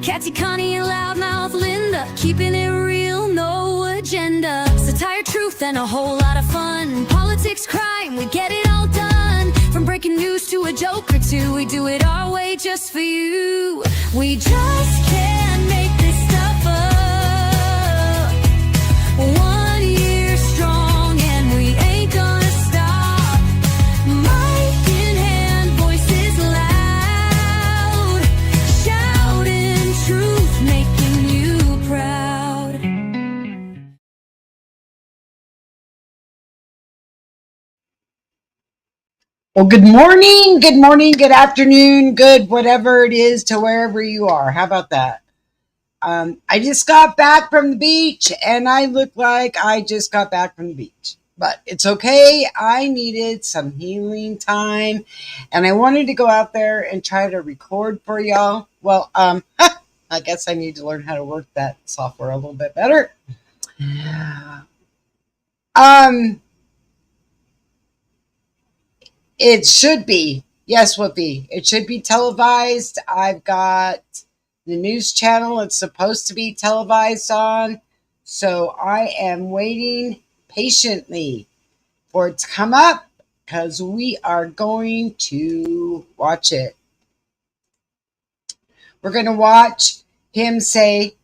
Katty Konnie Loudmouth Linda, keeping it real, no agenda. Satire, truth, and a whole lot of fun. Politics, crime, we get it all done. From breaking news to a joke or two, we do it our way just for you. We just can't make this stuff up. 1 year strong and we ain't gonna stop. Mic in hand, voices loud, shouting truth, making you proud. Well, good morning, good afternoon, good whatever it is to wherever you are. How about that? I just got back from the beach and I look like I just got back from the beach. But it's okay. I needed some healing time and I wanted to go out there and try to record for y'all. Well, I guess I need to learn how to work that software a little bit better. It should be. Yes, Whoopi. It should be televised. I've got the news channel it's supposed to be televised on. So I am waiting patiently for it to come up because we are going to watch it. We're going to watch him say,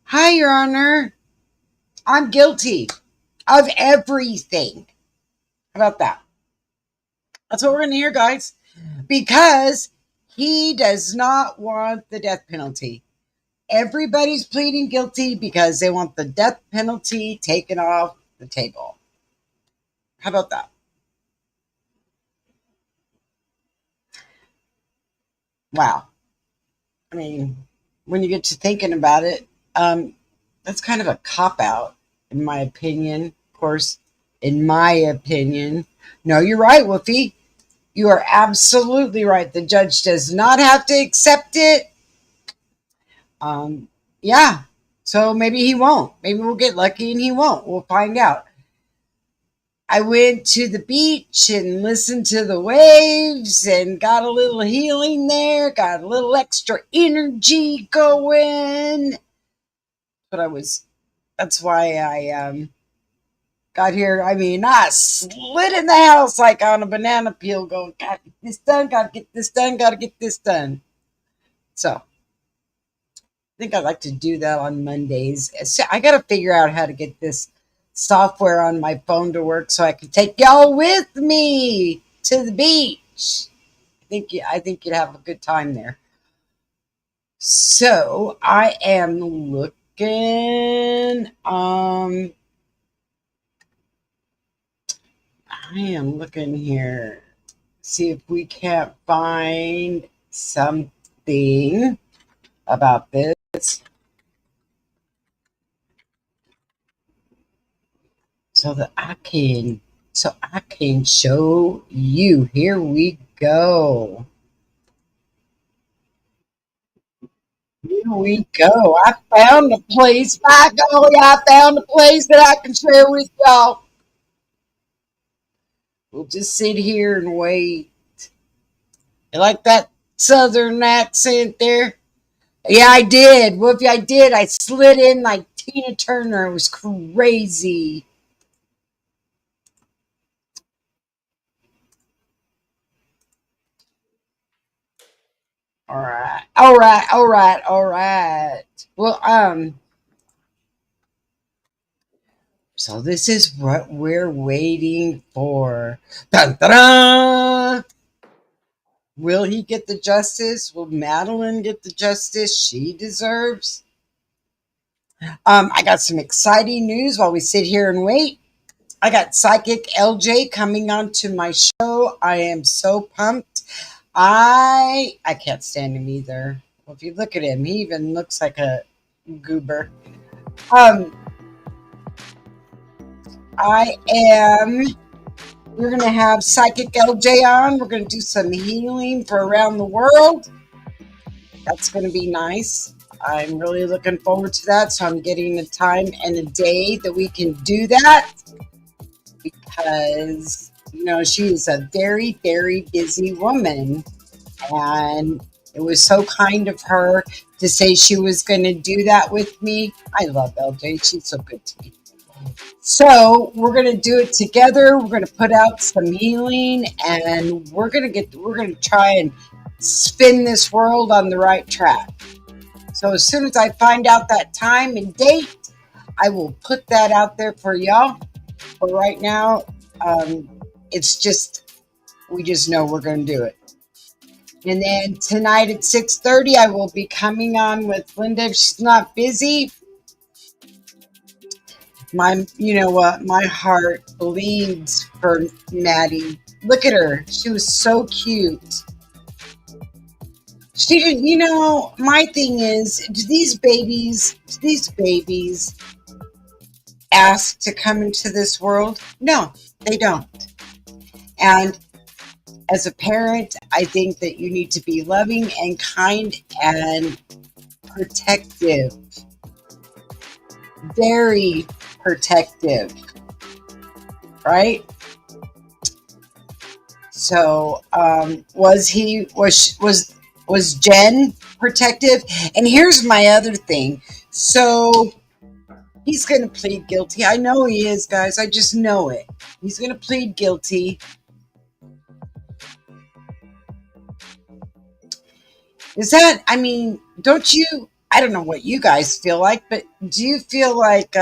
"Hi, Your Honor. I'm guilty of everything." How about that? That's what we're going to hear, guys, because he does not want the death penalty. Everybody's pleading guilty because they want the death penalty taken off the table. How about that? Wow. I mean, when you get to thinking about it, that's kind of a cop-out, in my opinion. Of course, in my opinion. No, you're right, Wolfie. You are absolutely right. The judge does not have to accept it. Yeah. So maybe he won't. Maybe we'll get lucky and he won't. We'll find out. I went to the beach and listened to the waves and got a little healing there. Got a little extra energy going. That's why I got here. I mean, I slid in the house like on a banana peel going, gotta get this done, gotta get this done, gotta get this done. So, I think I'd like to do that on Mondays. So I gotta figure out how to get this software on my phone to work so I can take y'all with me to the beach. I think you'd have a good time there. So, I am looking, here, see if we can't find something about this so I can show you. Here we go. Here we go. I found a place. By golly, I found a place that I can share with y'all. We'll just sit here and wait. You like that southern accent there? Yeah, I did. Whoopie, I did. I slid in like Tina Turner. It was crazy. All right. Well, so this is what we're waiting for. Dun, dun, dun. Will he get the justice? Will Madeline get the justice she deserves? I got some exciting news while we sit here and wait. I got Psychic LJ coming onto my show. I am so pumped. I can't stand him either. Well, if you look at him, he even looks like a goober. We're going to have Psychic LJ on. We're going to do some healing for around the world. That's going to be nice. I'm really looking forward to that. So I'm getting a time and a day that we can do that because, she is a very, very busy woman. And It was so kind of her to say she was going to do that with me. I love LJ. She's so good to me. So we're going to do it together. We're going to put out some healing, and we're going to try and spin this world on the right track. So as soon as I find out that time and date, I will put that out there for y'all. But right now, it's just, we just know we're going to do it. And then tonight at 6:30, I will be coming on with Linda if she's not busy. You know what? My heart bleeds for Maddie. Look at her. She was so cute. She didn't, my thing is, do these babies ask to come into this world? No, they don't. And as a parent, I think that you need to be loving and kind and protective. Very protective. Right? So, was Jen protective? And here's my other thing. So, he's going to plead guilty. I know he is, guys. I just know it. He's going to plead guilty. Is that, don't you, I don't know what you guys feel like, but do you feel like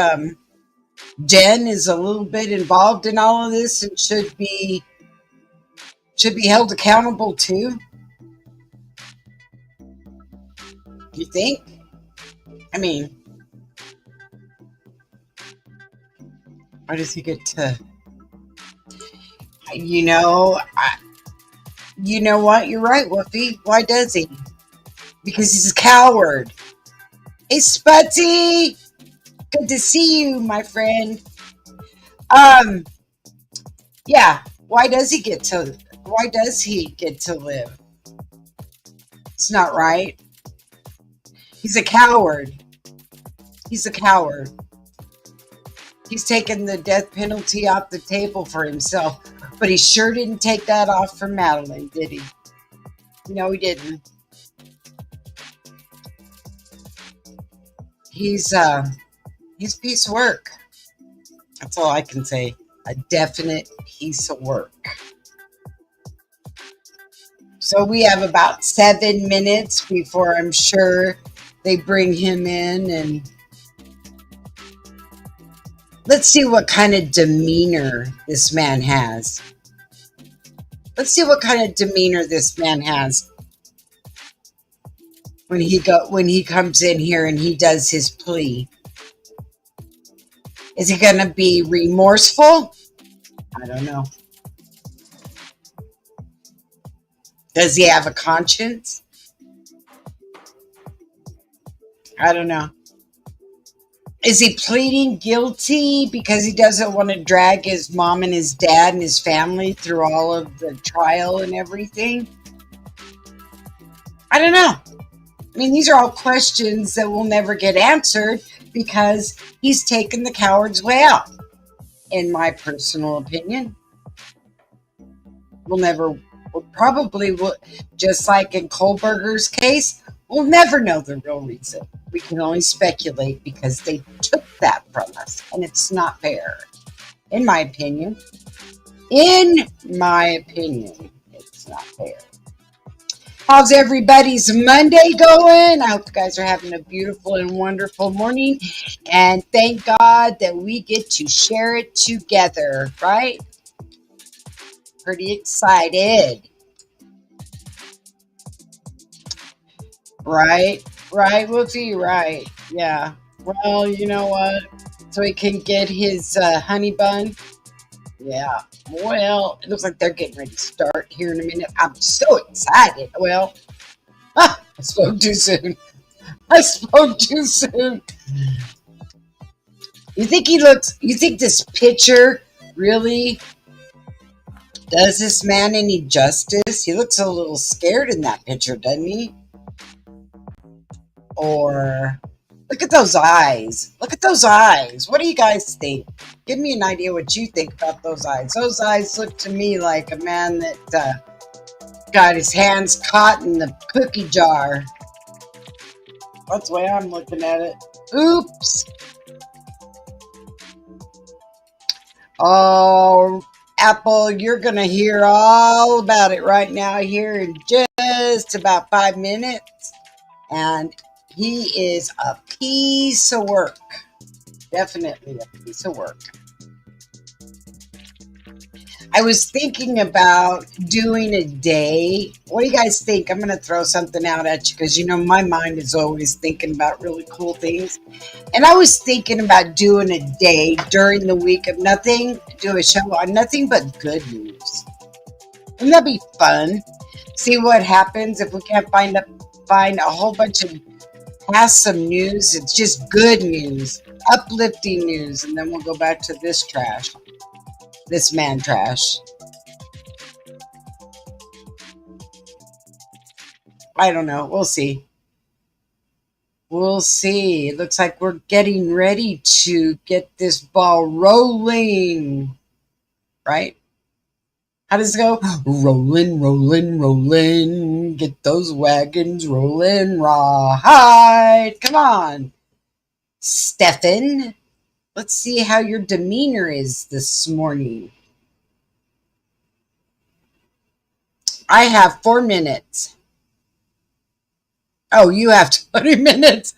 Jen is a little bit involved in all of this and should be held accountable too? You think? Why does he get to, you know what? You're right, Woofy. Why does he? Because he's a coward. Hey, Sputty. Good to see you, my friend. Yeah. Why does he get to live? It's not right. He's a coward. He's taken the death penalty off the table for himself, but he sure didn't take that off for Madeline, did he? No, he didn't. He's a piece of work. That's all I can say. A definite piece of work. So we have about 7 minutes before I'm sure they bring him in, and let's see what kind of demeanor this man has. When he comes in here and he does his plea. Is he going to be remorseful? I don't know. Does he have a conscience? I don't know. Is he pleading guilty because he doesn't want to drag his mom and his dad and his family through all of the trial and everything? I don't know. These are all questions that will never get answered because he's taken the coward's way out, in my personal opinion. We'll probably, just like in Kohlberger's case, we'll never know the real reason. We can only speculate because they took that from us, and it's not fair, in my opinion. It's not fair. How's everybody's Monday going? I hope you guys are having a beautiful and wonderful morning. And thank God that we get to share it together, right? Pretty excited. Right, Woofy, right. Yeah. Well, you know what? So he can get his honey bun. Yeah. Well, it looks like they're getting ready to start here in a minute. I'm so excited. Well, I spoke too soon. You think this picture really does this man any justice? He looks a little scared in that picture, doesn't he? Or look at those eyes. What do you guys think? Give me an idea what you think about those eyes. Those eyes look to me like a man that Got his hands caught in the cookie jar. That's the way I'm looking at it. Oops. Oh, Apple, you're going to hear all about it right now here in just about 5 minutes. And he is a piece of work. Definitely a piece of work. I was thinking about doing a day. What do you guys think? I'm going to throw something out at you because, my mind is always thinking about really cool things. And I was thinking about doing a day during the week of nothing, do a show on nothing but good news. Wouldn't that be fun? See what happens if we can't find a whole bunch of some news. It's just good news, uplifting news, and then we'll go back to this trash, this man trash. I don't know. We'll see. We'll see. It looks like we're getting ready to get this ball rolling. Right? How does it go? Rolling, rolling, rolling. Get those wagons rolling. Rawhide. Come on, Stephan. Let's see how your demeanor is this morning. I have 4 minutes. Oh, you have 20 minutes.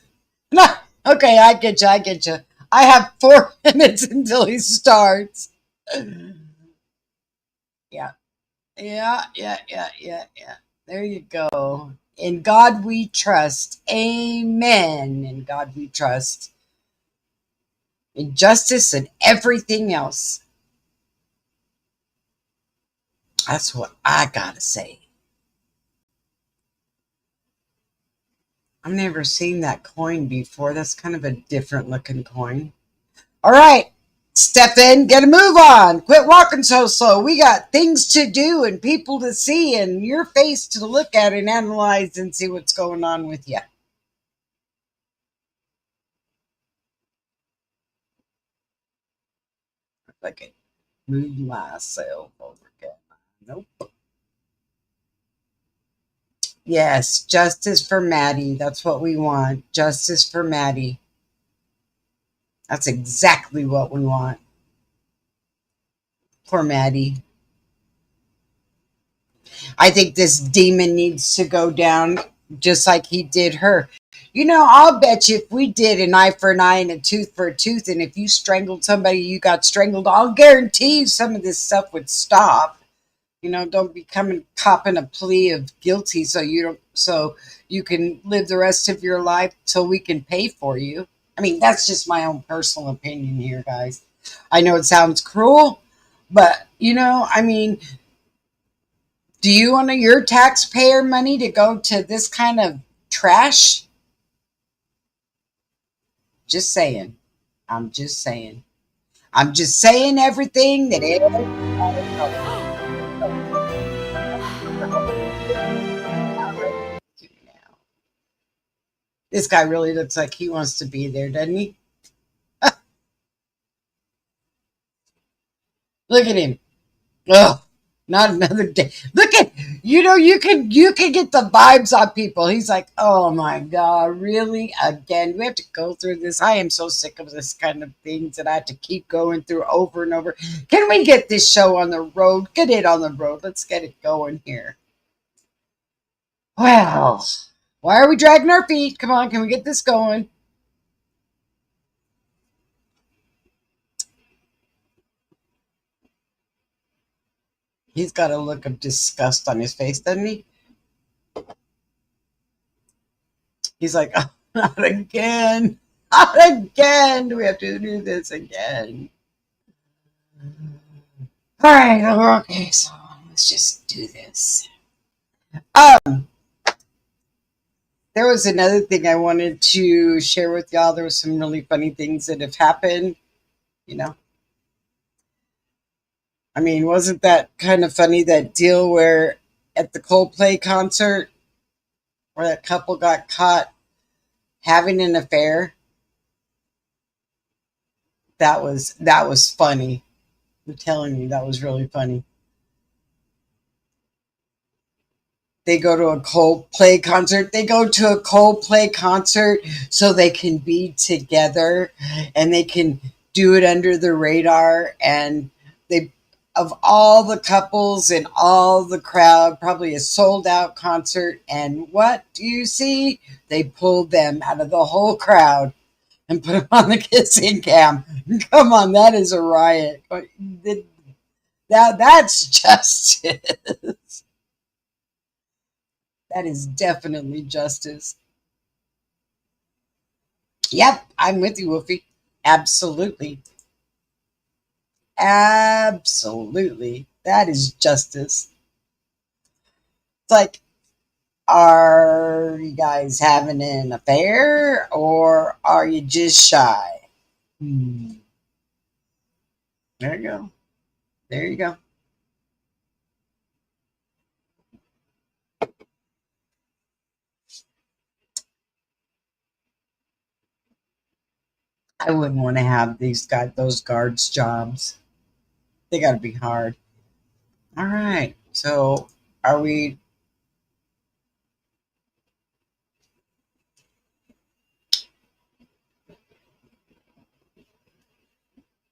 No, okay, I get you. I have 4 minutes until he starts. Yeah. There you go. In God we trust. Amen. In God we trust. In justice and everything else. That's what I gotta say. I've never seen that coin before. That's kind of a different looking coin. All right, Stephan, get a move on. Quit walking so slow. We got things to do and people to see and your face to look at and analyze and see what's going on with you. Okay, move myself over again. Nope. Yes, justice for Maddie. That's what we want. Justice for Maddie. That's exactly what we want. Poor Maddie. I think this demon needs to go down just like he did her. I'll bet you if we did an eye for an eye and a tooth for a tooth, and if you strangled somebody, you got strangled, I'll guarantee you some of this stuff would stop. Don't be copping a plea of guilty so you can live the rest of your life so we can pay for you. I mean, that's just my own personal opinion here, guys. I know it sounds cruel, but I mean, do you want your taxpayer money to go to this kind of trash? Just saying. I'm just saying. I'm just saying everything that this guy really looks like he wants to be there, doesn't he? Look at him. Ugh, not another day. Look at you can get the vibes on people. He's like, oh my God, really? Again, we have to go through this. I am so sick of this kind of things that I have to keep going through over and over. Can we get this show on the road? Get it on the road. Let's get it going here. Well, why are we dragging our feet? Come on, can we get this going? He's got a look of disgust on his face, doesn't he? He's like, oh, not again. Not again. Do we have to do this again? All right, okay, so let's just do this. There was another thing I wanted to share with y'all. There was some really funny things that have happened, you know. I mean, wasn't that kind of funny, that deal where at the Coldplay concert where that couple got caught having an affair? That was funny. I'm telling you, that was really funny. they go to a Coldplay concert. They go to a Coldplay concert so they can be together and they can do it under the radar. And they, of all the couples and all the crowd, probably a sold out concert. And what do you see? They pulled them out of the whole crowd and put them on the kissing cam. Come on, that is a riot. That's justice. That is definitely justice. Yep, I'm with you, Wolfie. Absolutely. Absolutely. That is justice. It's like, are you guys having an affair or are you just shy? There you go. There you go. I wouldn't want to have those guards jobs. They got to be hard. All right. So, are we?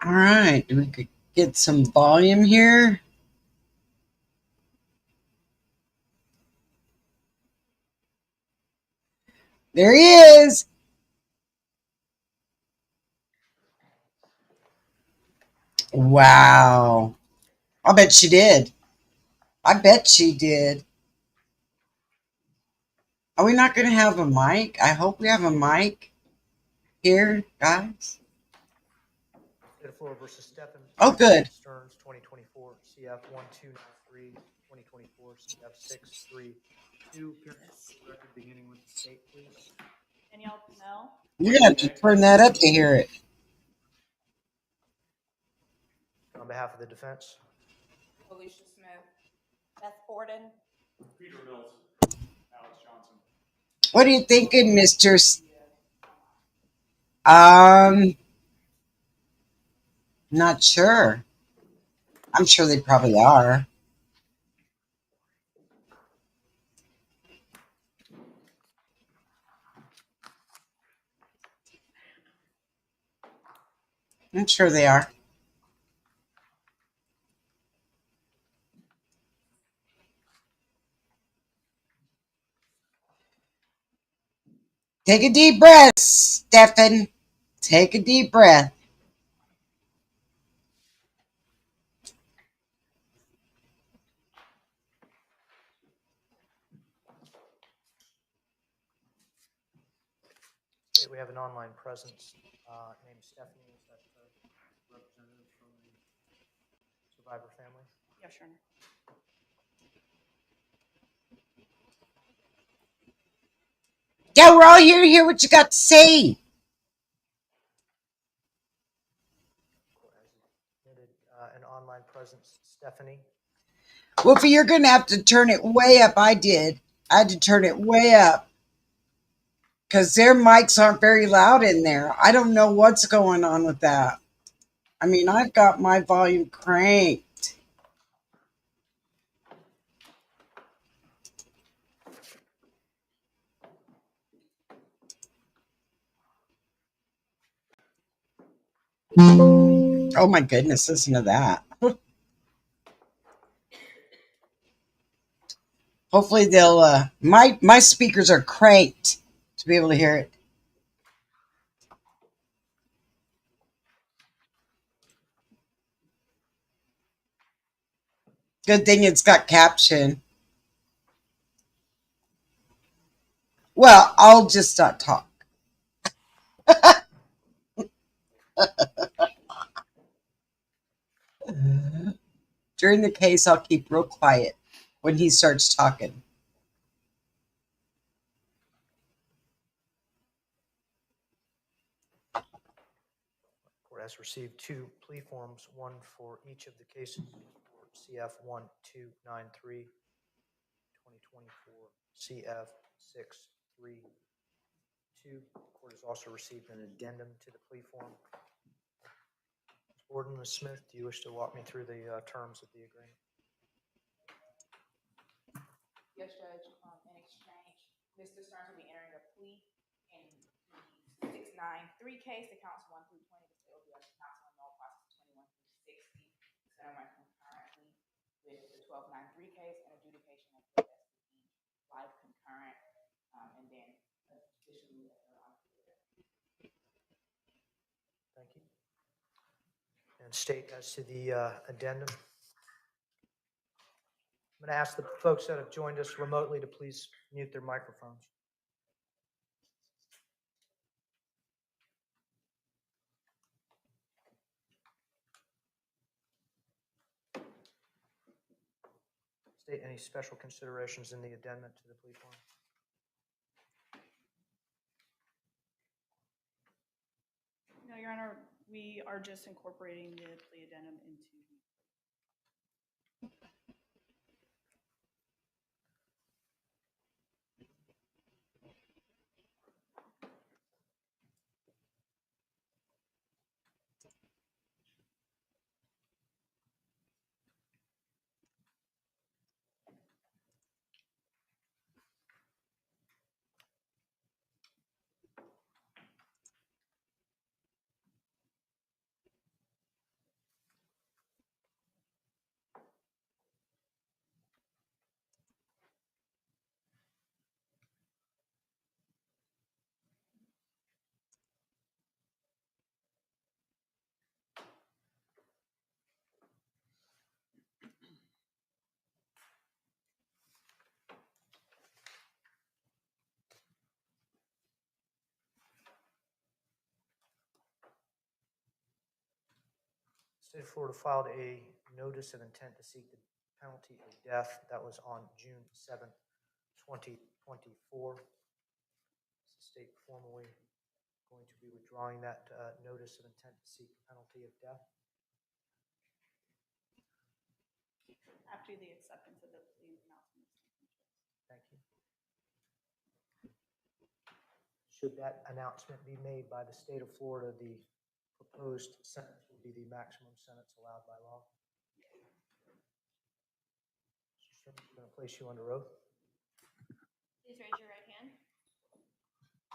All right. Do we could get some volume here? There he is. Wow. I bet she did. I bet she did. Are we not going to have a mic? I hope we have a mic here, guys. Versus Stephan Oh, good. Sterns, 2024, CF 1293, 2024, CF 632. Record beginning with the state, please. Danielle Pennell. You're going to have to turn that up to hear it. On behalf of the defense. Alicia Smith. Beth Borden. Peter Mills. Alex Johnson. What are you thinking, Mr. Not sure. I'm sure they probably are. I'm sure they are. Take a deep breath, Stephan. Take a deep breath. Okay, we have an online presence named Stephanie. Is that representative from the survivor family? Yes, Your Honor. Yeah, we're all here to hear what you got to say. An online presence, Stephanie. Wolfie, you're going to have to turn it way up. I did. I had to turn it way up because their mics aren't very loud in there. I don't know what's going on with that. I mean, I've got my volume cranked. Oh my goodness, listen to that. Hopefully they'll my speakers are cranked to be able to hear it. Good thing it's got caption. Well, I'll just not talk. During the case, I'll keep real quiet when he starts talking. Court has received 2 plea forms, one for each of the cases. CF 1293, 2024, CF 632. Court has also received an addendum to the plea form. Ms. Borden, Ms. Smith, do you wish to walk me through the terms of the agreement? Yes, Judge. In exchange, Mr. Sterns will be entering a plea in the 693 case, the counts 1 through 20. The state will be under counsel in all process 21 through 60. It's going to run concurrently with the 1293 case and adjudication of the life concurrent, and then additionally. Thank you. And state as to the addendum. I'm going to ask the folks that have joined us remotely to please mute their microphones. State any special considerations in the addendum to the plea form. No, Your Honor, we are just incorporating the plea addendum into the. State of Florida filed a notice of intent to seek the penalty of death. That was on June 7th, 2024. Is the state formally going to be withdrawing that notice of intent to seek the penalty of death? After the acceptance of the plea announcement. Thank you. Should that announcement be made by the state of Florida, the proposed sentence will be the maximum sentence allowed by law. Mr. Sterns, I'm going to place you under oath. Please raise your right hand.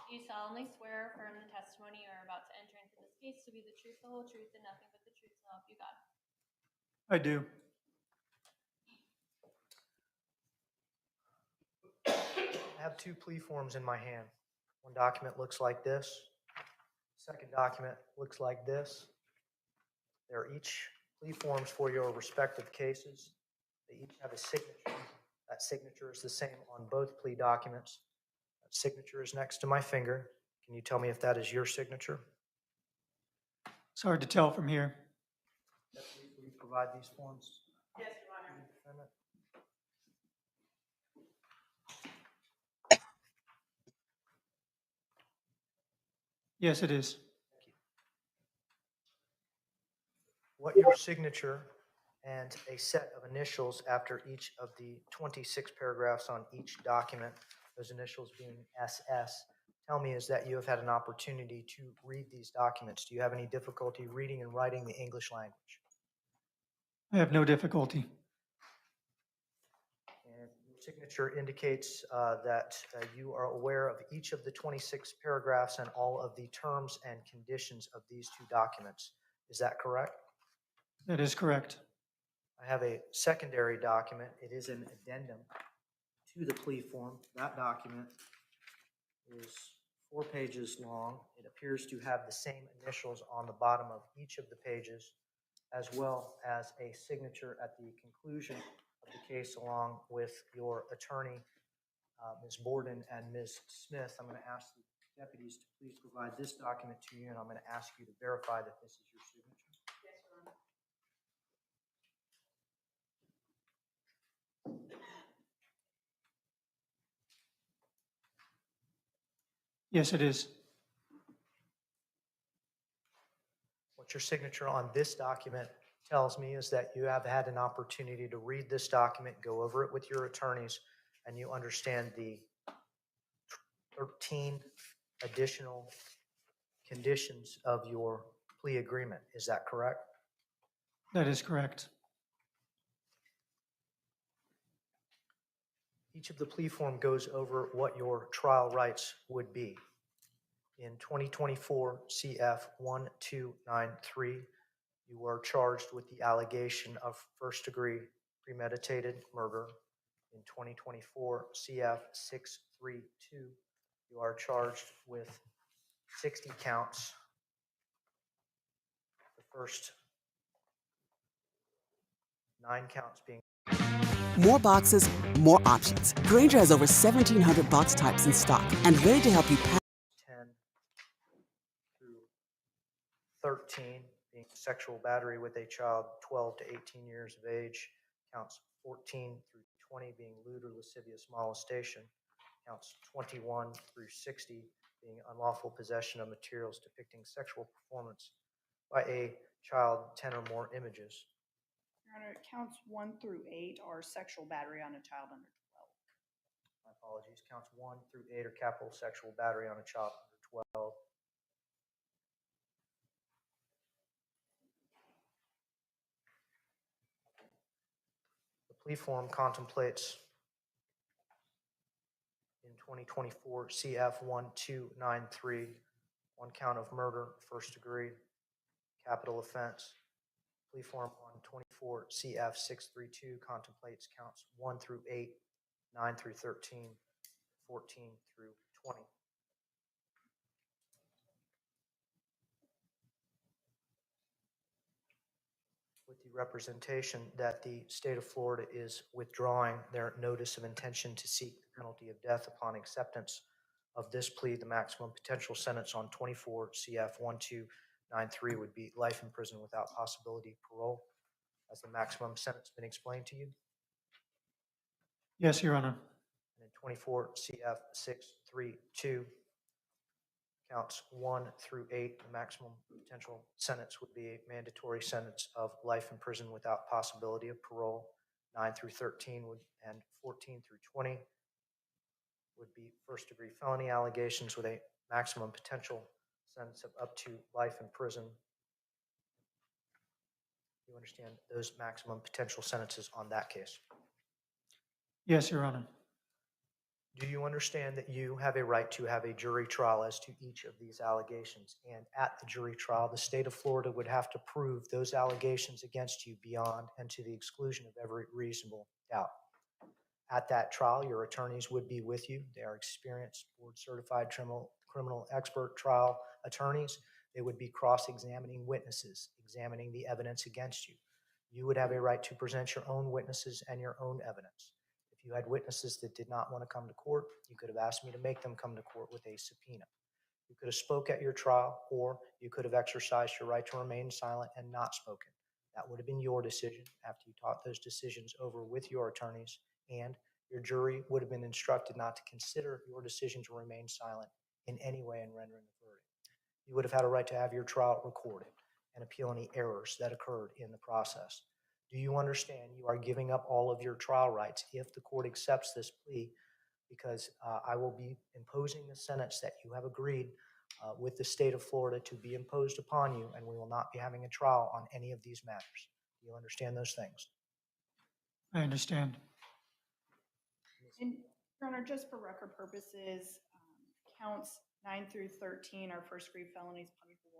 Do you solemnly swear or affirm the testimony you are about to enter into this case to be the truth, the whole truth, and nothing but the truth, so help you God? I do. I have two plea forms in my hand. One document looks like this. Second document looks like this. They're each plea forms for your respective cases. They each have a signature. That signature is the same on both plea documents. That signature is next to my finger. Can you tell me if that is your signature? It's hard to tell from here. Deputy, will you provide these forms? Yes, Your Honor. Defendant? Yes, it is. What your signature and a set of initials after each of the 26 paragraphs on each document, those initials being SS, tell me is that you have had an opportunity to read these documents. Do you have any difficulty reading and writing the English language? I have no difficulty. And your signature indicates that you are aware of each of the 26 paragraphs and all of the terms and conditions of these two documents. Is that correct? That is correct. I have a secondary document. It is an addendum to the plea form. That document is 4 pages long. It appears to have the same initials on the bottom of each of the pages, as well as a signature at the conclusion of the case along with your attorney, Ms. Borden and Ms. Smith. I'm going to ask the deputies to please provide this document to you, and I'm going to ask you to verify that this is your signature. Yes, Your Honor. Yes, it is. What your signature on this document tells me is that you have had an opportunity to read this document, go over it with your attorneys, and you understand the 13 additional conditions of your plea agreement. Is that correct? That is correct. Each of the plea form goes over what your trial rights would be. In 2024 CF 1293, you are charged with the allegation of first-degree premeditated murder. In 2024 CF 632, you are charged with 60 counts. The first 9 counts being More boxes, more options. Grainger has over 1,700 box types in stock and ready to help you pack. 10 through 13, being sexual battery with a child 12 to 18 years of age. Counts 14 through 20 being lewd or lascivious molestation. Counts 21 through 60 being unlawful possession of materials depicting sexual performance by a child, 10 or more images. Your Honor, counts 1 through 8 are sexual battery on a child under 12. My apologies. Counts 1 through 8 are capital sexual battery on a child under 12. The plea form contemplates in 2024 CF 1293, 1 count of murder, first degree, capital offense. Plea form on 24 CF 632 contemplates counts 1 through 8, 9 through 13, 14 through 20. With the representation that the state of Florida is withdrawing their notice of intention to seek the penalty of death upon acceptance of this plea, the maximum potential sentence on 24 CF 1293 would be life in prison without possibility of parole. Has the maximum sentence been explained to you? Yes, Your Honor. And in 24 CF 632, counts 1 through 8, the maximum potential sentence would be a mandatory sentence of life in prison without possibility of parole. 9 through 13 and 14 through 20 would be first degree felony allegations with a maximum potential sentence of up to life in prison. You understand those maximum potential sentences on that case? Yes, Your Honor. Do you understand that you have a right to have a jury trial as to each of these allegations? And at the jury trial, the state of Florida would have to prove those allegations against you beyond and to the exclusion of every reasonable doubt. At that trial, your attorneys would be with you. They are experienced, board-certified criminal expert trial attorneys. They would be cross-examining witnesses, examining the evidence against you. You would have a right to present your own witnesses and your own evidence. If you had witnesses that did not want to come to court, you could have asked me to make them come to court with a subpoena. You could have spoke at your trial, or you could have exercised your right to remain silent and not spoken. That would have been your decision after you talked those decisions over with your attorneys, and your jury would have been instructed not to consider your decision to remain silent in any way in rendering the verdict. You would have had a right to have your trial recorded and appeal any errors that occurred in the process. Do you understand you are giving up all of your trial rights if the court accepts this plea? Because I will be imposing the sentence that you have agreed with the state of Florida to be imposed upon you, and we will not be having a trial on any of these matters. Do you understand those things? I understand. And Your Honor, just for record purposes, counts 9 through 13 are first degree felonies punishable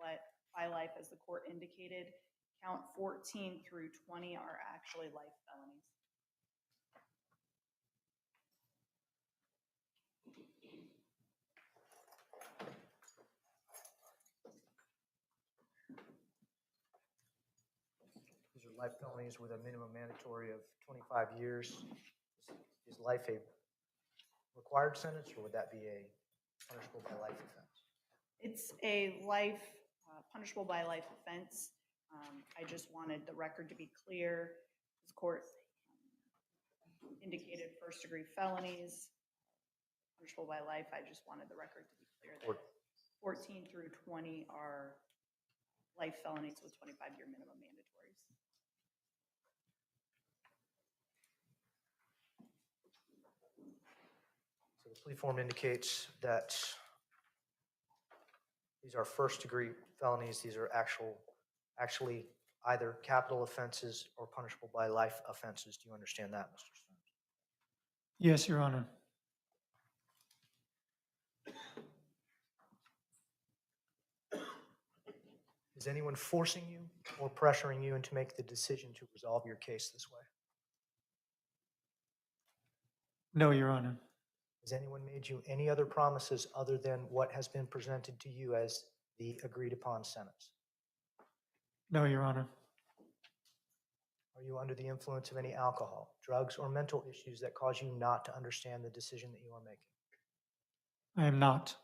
by life, as the court indicated. Count 14 through 20 are actually life felonies. These are life felonies with a minimum mandatory of 25 years. Is life a required sentence, or would that be a punishable by life offense? It's a life, punishable by life offense. I just wanted the record to be clear. This court indicated first degree felonies, punishable by life. I just wanted the record to be clear that 14 through 20 are life felonies with 25-year minimum mandatories. So the plea form indicates that these are first degree felonies. These are actually either capital offenses or punishable by life offenses. Do you understand that, Mr. Sterns? Yes, Your Honor. Is anyone forcing you or pressuring you into make the decision to resolve your case this way? No, Your Honor. Has anyone made you any other promises other than what has been presented to you as the agreed upon sentence? No, Your Honor. Are you under the influence of any alcohol, drugs, or mental issues that cause you not to understand the decision that you are making? I am not.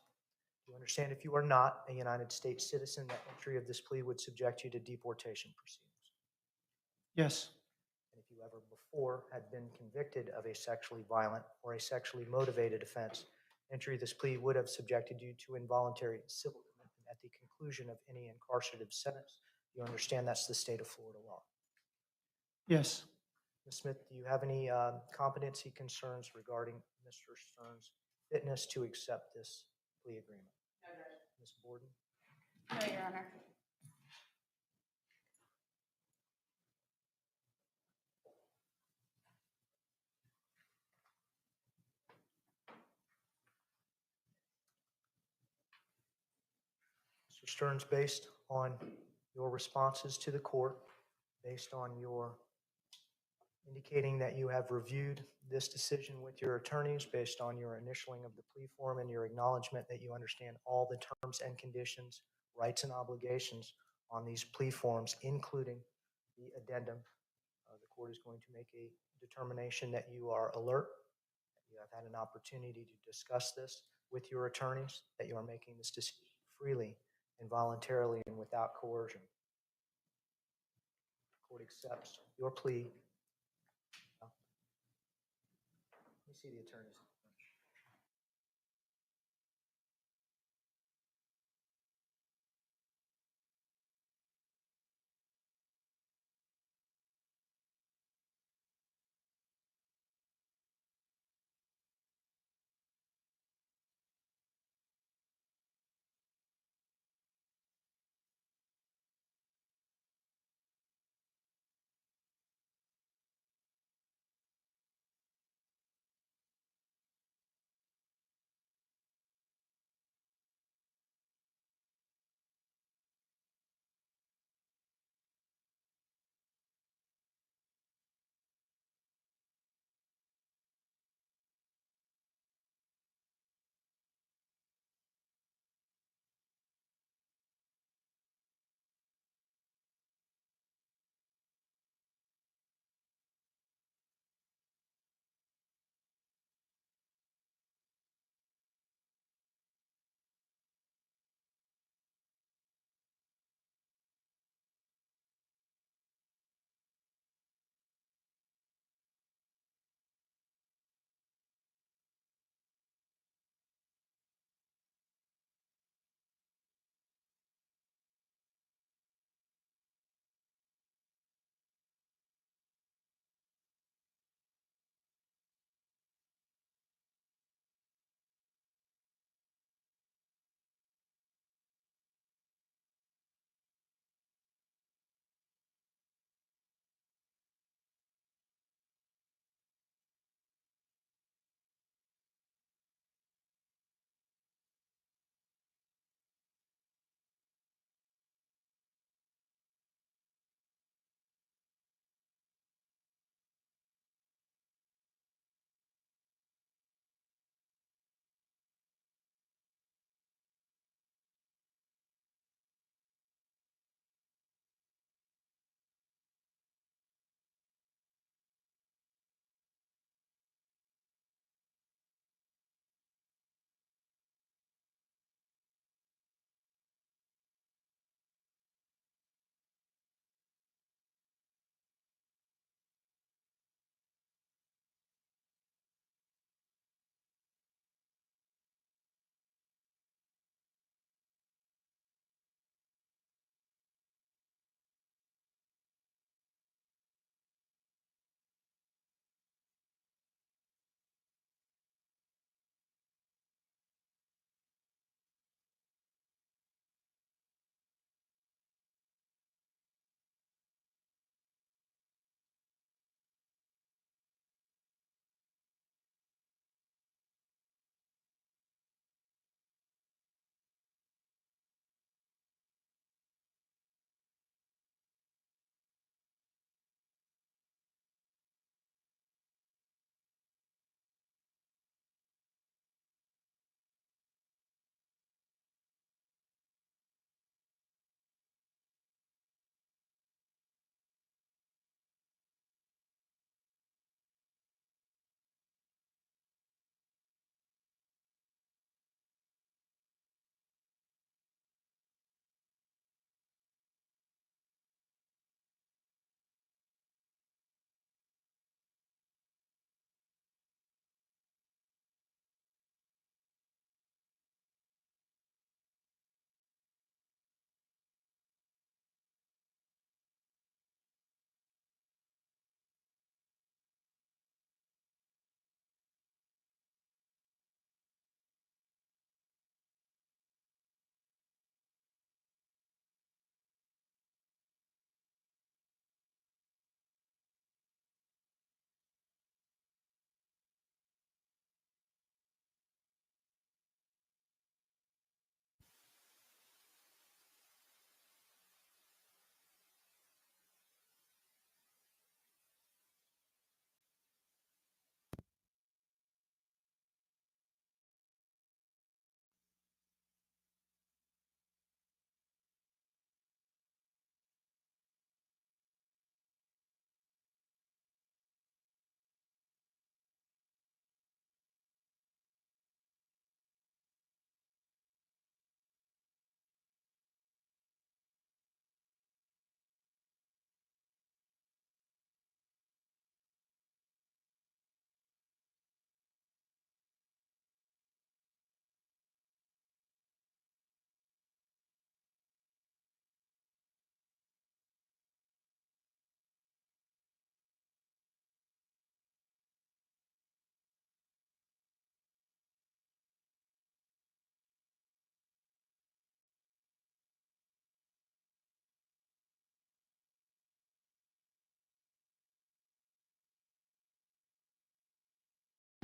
Do you understand if you are not a United States citizen, that entry of this plea would subject you to deportation proceedings? Yes. And if you ever before had been convicted of a sexually violent or a sexually motivated offense, entry of this plea would have subjected you to involuntary civil commitment at the conclusion of any incarcerative sentence. Do you understand that's the state of Florida law? Yes. Ms. Smith, do you have any competency concerns regarding Mr. Sterns' fitness to accept this plea agreement? No, Judge. Ms. Borden? No, Your Honor. Mr. Stearns, based on your responses to the court, based on your indicating that you have reviewed this decision with your attorneys, based on your initialing of the plea form and your acknowledgement that you understand all the terms and conditions, rights and obligations on these plea forms, including the addendum, the court is going to make a determination that you are alert, that you have had an opportunity to discuss this with your attorneys, that you are making this decision freely and voluntarily and without coercion. The court accepts your plea. Let me see the attorneys.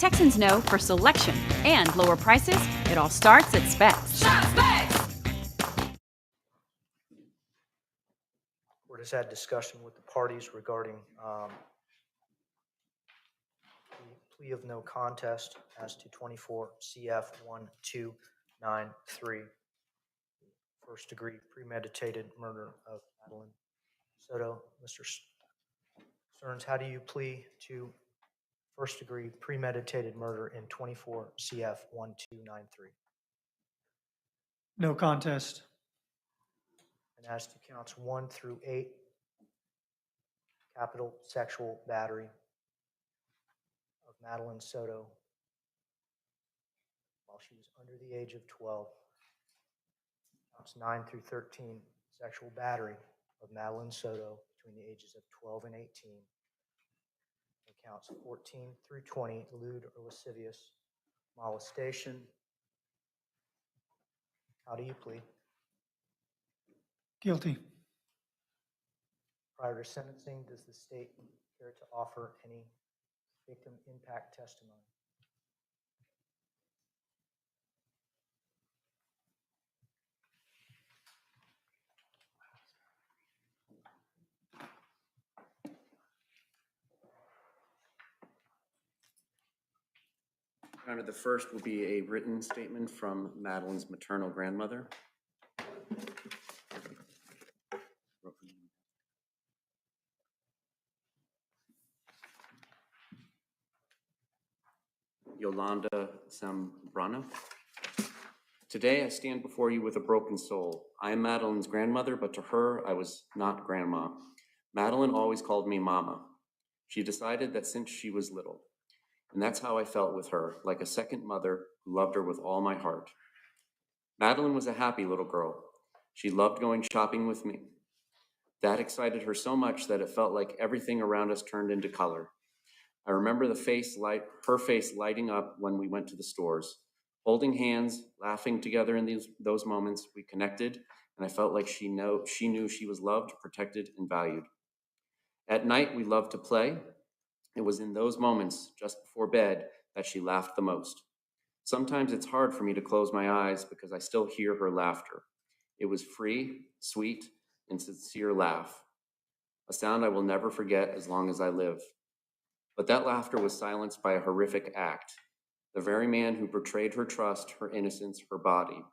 Texans know for selection and lower prices, it all starts at Specs. Court has had discussion with the parties regarding the plea of no contest as to 24 CF 1293, first degree premeditated murder of Madeline Soto. Mr. Sterns, how do you plea to first degree premeditated murder in 24 CF 1293? No contest. And as to counts 1 through 8, capital sexual battery of Madeline Soto while she was under the age of 12. Counts 9 through 13, sexual battery of Madeline Soto between the ages of 12 and 18. And counts 14 through 20, lewd or lascivious molestation. How do you plead? Guilty. Prior to sentencing, does the state care to offer any victim impact testimony? Your Honor, the first will be a written statement from Madeline's maternal grandmother. Yolanda Zambrano. Today I stand before you with a broken soul. I am Madeline's grandmother, but to her I was not grandma. Madeline always called me Mama. She decided that since she was little. And that's how I felt with her, like a second mother who loved her with all my heart. Madeline was a happy little girl. She loved going shopping with me. That excited her so much that it felt like everything around us turned into color. I remember her face lighting up when we went to the stores. Holding hands, laughing together in those moments, we connected, and I felt like she knew she was loved, protected, and valued. At night, we loved to play. It was in those moments, just before bed, that she laughed the most. Sometimes it's hard for me to close my eyes because I still hear her laughter. It was free, sweet, and sincere laugh, a sound I will never forget as long as I live. But that laughter was silenced by a horrific act, the very man who betrayed her trust, her innocence, her body.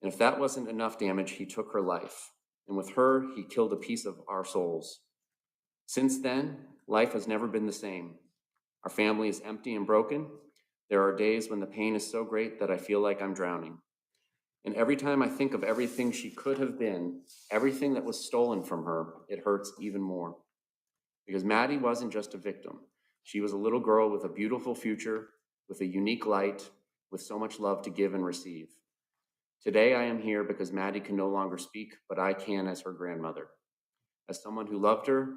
And if that wasn't enough damage, he took her life. And with her, he killed a piece of our souls. Since then, life has never been the same. Our family is empty and broken. There are days when the pain is so great that I feel like I'm drowning. And every time I think of everything she could have been, everything that was stolen from her, it hurts even more. Because Maddie wasn't just a victim. She was a little girl with a beautiful future, with a unique light, with so much love to give and receive. Today I am here because Maddie can no longer speak, but I can as her grandmother. As someone who loved her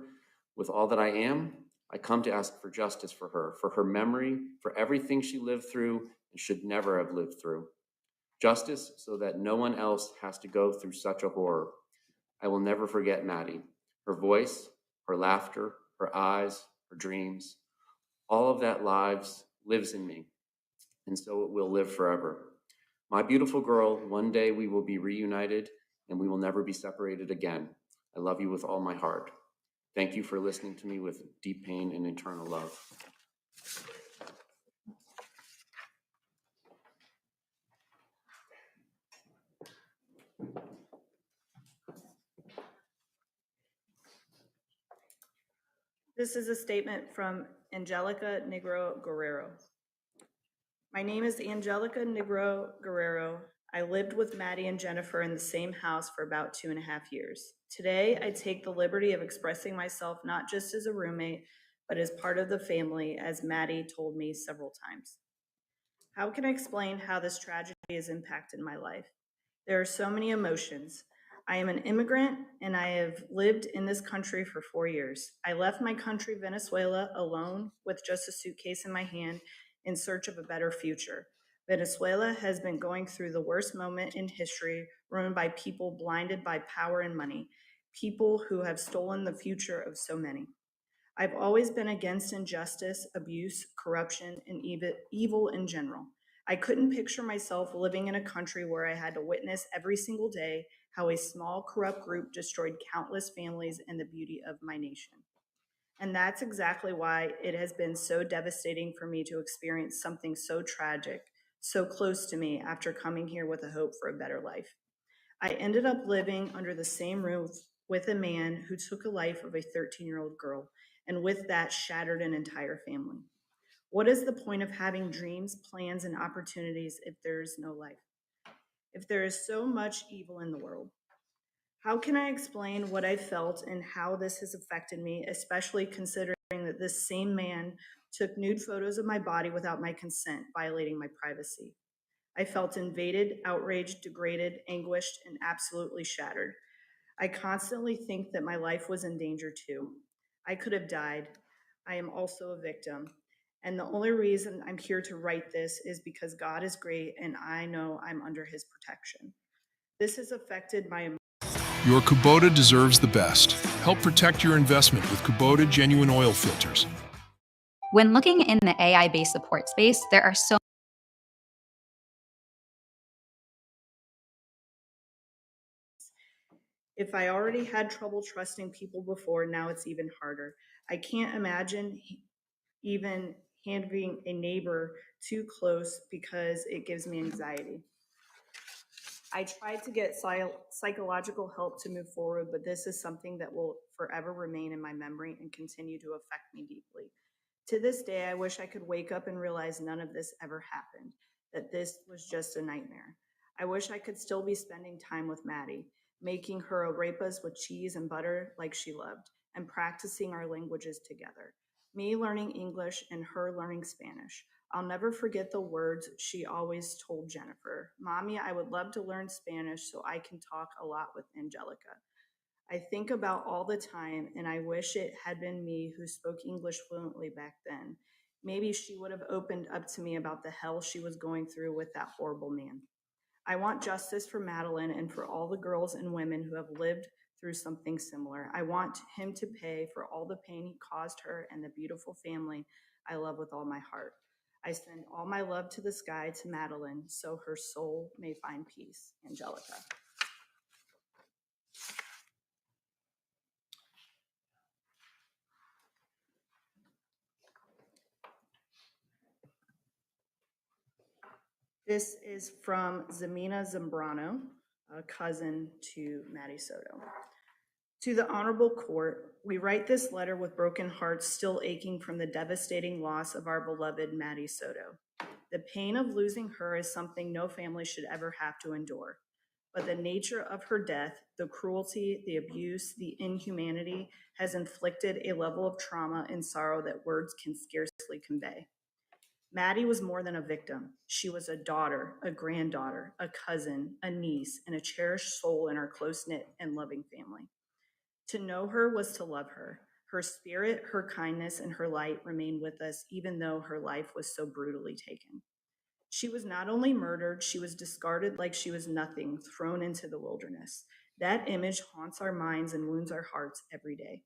with all that I am, I come to ask for justice for her memory, for everything she lived through and should never have lived through. Justice so that no one else has to go through such a horror. I will never forget Maddie, her voice, her laughter, her eyes, her dreams. All of that lives in me, and so it will live forever. My beautiful girl, one day we will be reunited and we will never be separated again. I love you with all my heart. Thank you for listening to me with deep pain and eternal love. This is a statement from Angelica Negro Guerrero. My name is Angelica Negro Guerrero. I lived with Maddie and Jennifer in the same house for about 2.5 years. Today, I take the liberty of expressing myself not just as a roommate, but as part of the family, as Maddie told me several times. How can I explain how this tragedy has impacted my life? There are so many emotions. I am an immigrant and I have lived in this country for 4 years. I left my country, Venezuela, alone with just a suitcase in my hand in search of a better future. Venezuela has been going through the worst moment in history, run by people blinded by power and money, people who have stolen the future of so many. I've always been against injustice, abuse, corruption, and evil in general. I couldn't picture myself living in a country where I had to witness every single day how a small, corrupt group destroyed countless families and the beauty of my nation. And that's exactly why it has been so devastating for me to experience something so tragic, so close to me after coming here with a hope for a better life. I ended up living under the same roof with a man who took a life of a 13-year-old girl, and with that shattered an entire family. What is the point of having dreams, plans, and opportunities if there is no life? If there is so much evil in the world? How can I explain what I felt and how this has affected me, especially considering that this same man took nude photos of my body without my consent, violating my privacy? I felt invaded, outraged, degraded, anguished, and absolutely shattered. I constantly think that my life was in danger too. I could have died. I am also a victim. And the only reason I'm here to write this is because God is great and I know I'm under his protection. This has affected my. Your Kubota deserves the best. Help protect your investment with Kubota Genuine Oil Filters. When looking in the AI-based support space, there are so If I already had trouble trusting people before, now it's even harder. I can't imagine even handling a neighbor too close because it gives me anxiety. I tried to get psychological help to move forward, but this is something that will forever remain in my memory and continue to affect me deeply. To this day, I wish I could wake up and realize none of this ever happened, that this was just a nightmare. I wish I could still be spending time with Maddie, making her arepas with cheese and butter like she loved, and practicing our languages together. Me learning English and her learning Spanish. I'll never forget the words she always told Jennifer. Mommy, I would love to learn Spanish so I can talk a lot with Angelica. I think about all the time, and I wish it had been me who spoke English fluently back then. Maybe she would have opened up to me about the hell she was going through with that horrible man. I want justice for Madeline and for all the girls and women who have lived through something similar. I want him to pay for all the pain he caused her and the beautiful family I love with all my heart. I send all my love to the sky to Madeline so her soul may find peace. Angelica. This is from Zemina Zambrano, a cousin to Maddie Soto. To the Honorable Court, we write this letter with broken hearts still aching from the devastating loss of our beloved Maddie Soto. The pain of losing her is something no family should ever have to endure. But the nature of her death, the cruelty, the abuse, the inhumanity has inflicted a level of trauma and sorrow that words can scarcely convey. Maddie was more than a victim. She was a daughter, a granddaughter, a cousin, a niece, and a cherished soul in our close-knit and loving family. To know her was to love her. Her spirit, her kindness, and her light remained with us even though her life was so brutally taken. She was not only murdered, she was discarded like she was nothing, thrown into the wilderness. That image haunts our minds and wounds our hearts every day.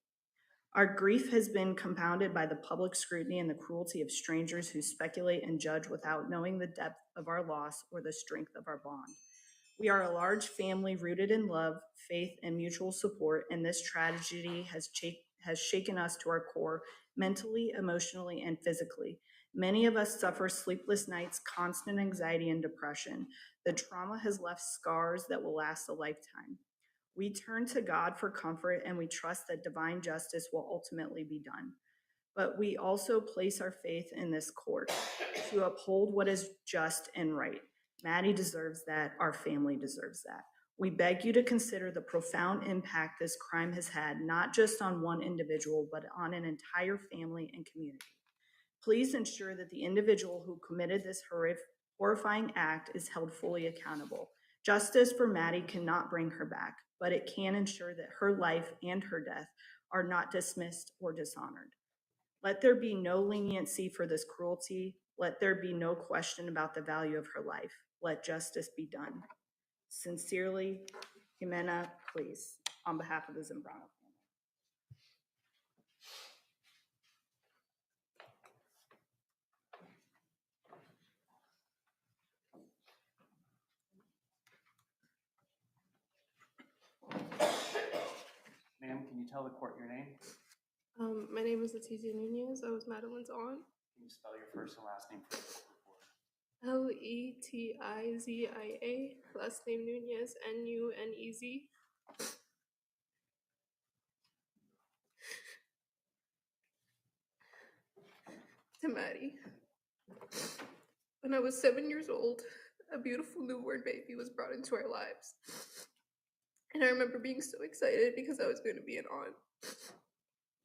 Our grief has been compounded by the public scrutiny and the cruelty of strangers who speculate and judge without knowing the depth of our loss or the strength of our bond. We are a large family rooted in love, faith, and mutual support, and this tragedy has shaken us to our core, mentally, emotionally, and physically. Many of us suffer sleepless nights, constant anxiety, and depression. The trauma has left scars that will last a lifetime. We turn to God for comfort, and we trust that divine justice will ultimately be done. But we also place our faith in this court to uphold what is just and right. Maddie deserves that. Our family deserves that. We beg you to consider the profound impact this crime has had, not just on one individual, but on an entire family and community. Please ensure that the individual who committed this horrifying act is held fully accountable. Justice for Maddie cannot bring her back, but it can ensure that her life and her death are not dismissed or dishonored. Let there be no leniency for this cruelty. Let there be no question about the value of her life. Let justice be done. Sincerely, Jimena, please, on behalf of the Zambrano family. tell the court your name? My name is Letizia Nunez. I was Madeline's aunt. Can you spell your first and last name for the court reporter? Letizia, last name Nunez, Nunez. To Maddie. When I was 7 years old, a beautiful newborn baby was brought into our lives. And I remember being so excited because I was going to be an aunt.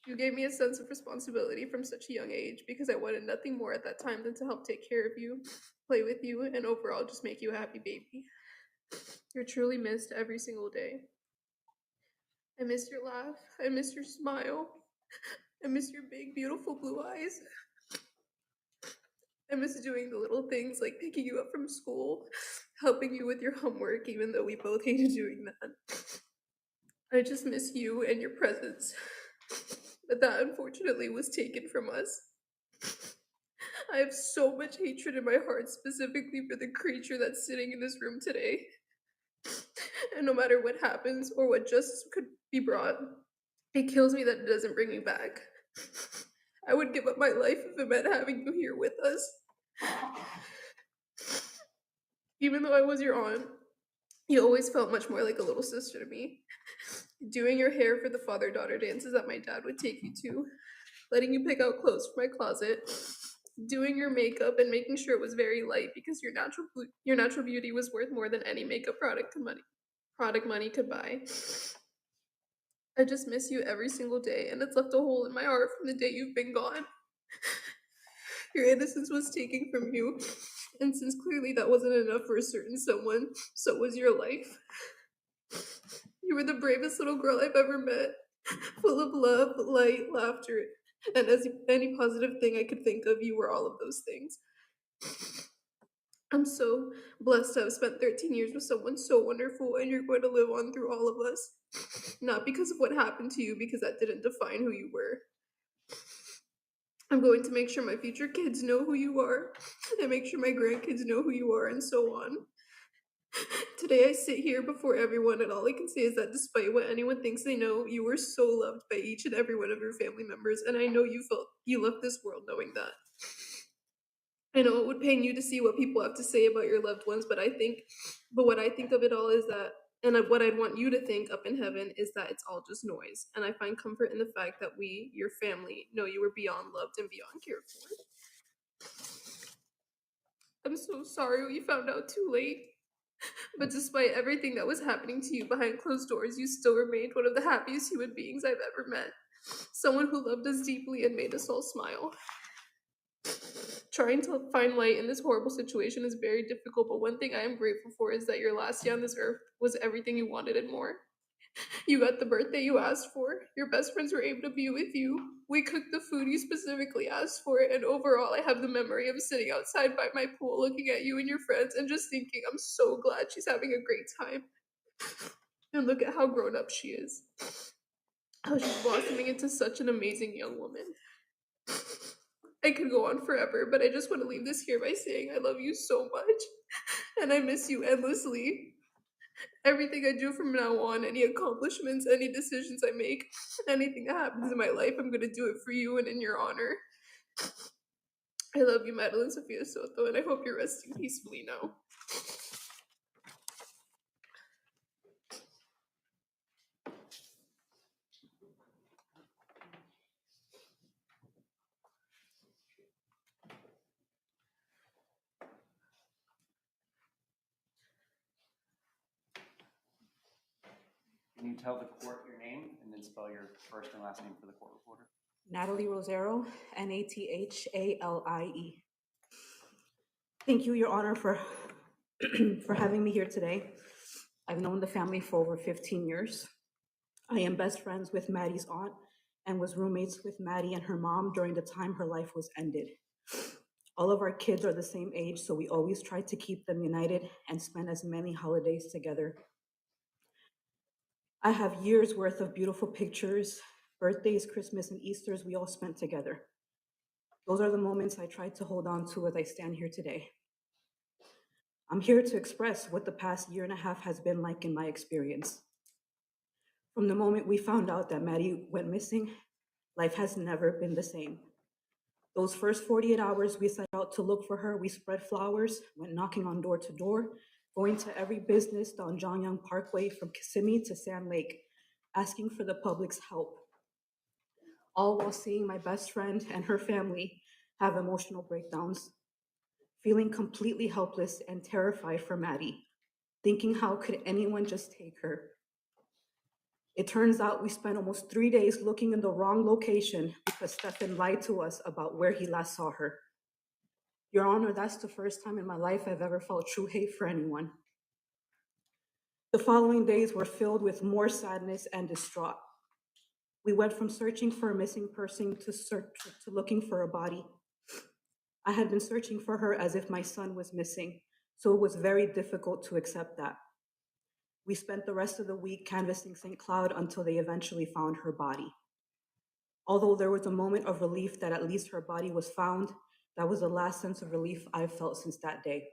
You gave me a sense of responsibility from such a young age because I wanted nothing more at that time than to help take care of you, play with you, and overall just make you a happy baby. You're truly missed every single day. I miss your laugh. I miss your smile. I miss your big, beautiful blue eyes. I miss doing the little things like picking you up from school, helping you with your homework, even though we both hated doing that. I just miss you and your presence. But that unfortunately was taken from us. I have so much hatred in my heart, specifically for the creature that's sitting in this room today. And no matter what happens or what justice could be brought, it kills me that it doesn't bring me back. I would give up my life if it meant having you here with us. Even though I was your aunt, you always felt much more like a little sister to me. Doing your hair for the father-daughter dances that my dad would take you to, letting you pick out clothes from my closet, doing your makeup and making sure it was very light because your natural beauty was worth more than any makeup product money could buy. I just miss you every single day, and it's left a hole in my heart from the day you've been gone. Your innocence was taken from you, and since clearly that wasn't enough for a certain someone, so was your life. You were the bravest little girl I've ever met, full of love, light, laughter, and as any positive thing I could think of, you were all of those things. I'm so blessed to have spent 13 years with someone so wonderful, and you're going to live on through all of us. Not because of what happened to you, because that didn't define who you were. I'm going to make sure my future kids know who you are, and make sure my grandkids know who you are, and so on. Today I sit here before everyone, and all I can say is that despite what anyone thinks they know, you were so loved by each and every one of your family members, and I know you felt you left this world knowing that. I know it would pain you to see what people have to say about your loved ones, but what I think of it all is that, and what I'd want you to think up in heaven is that it's all just noise. And I find comfort in the fact that we, your family, know you were beyond loved and beyond cared for. I'm so sorry we found out too late. But despite everything that was happening to you behind closed doors, you still remained one of the happiest human beings I've ever met. Someone who loved us deeply and made us all smile. Trying to find light in this horrible situation is very difficult, but one thing I am grateful for is that your last day on this earth was everything you wanted and more. You got the birthday you asked for, your best friends were able to be with you, we cooked the food you specifically asked for, and overall I have the memory of sitting outside by my pool looking at you and your friends and just thinking I'm so glad she's having a great time. And look at how grown up she is. How she's blossoming into such an amazing young woman. I could go on forever, but I just want to leave this here by saying I love you so much, and I miss you endlessly. Everything I do from now on, any accomplishments, any decisions I make, anything that happens in my life, I'm going to do it for you and in your honor. I love you, Madeline Soto, and I hope you're resting peacefully now. Can you tell the court your name and then spell your first and last name for the court reporter? Natalie Rosero, Nathalie. Thank you, Your Honor, for having me here today. I've known the family for over 15 years. I am best friends with Maddie's aunt and was roommates with Maddie and her mom during the time her life was ended. All of our kids are the same age, so we always try to keep them united and spend as many holidays together. I have years worth of beautiful pictures, birthdays, Christmas, and Easters we all spent together. Those are the moments I try to hold on to as I stand here today. I'm here to express what the past year and a half has been like in my experience. From the moment we found out that Maddie went missing, life has never been the same. Those first 48 hours we set out to look for her, we spread flowers, went knocking on door to door, going to every business down John Young Parkway from Kissimmee to Sand Lake, asking for the public's help. All while seeing my best friend and her family have emotional breakdowns, feeling completely helpless and terrified for Maddie, thinking how could anyone just take her? It turns out we spent almost 3 days looking in the wrong location because Stephan lied to us about where he last saw her. Your Honor, that's the first time in my life I've ever felt true hate for anyone. The following days were filled with more sadness and distraught. We went from searching for a missing person to looking for a body. I had been searching for her as if my son was missing, so it was very difficult to accept that. We spent the rest of the week canvassing St. Cloud until they eventually found her body. Although there was a moment of relief that at least her body was found, that was the last sense of relief I've felt since that day.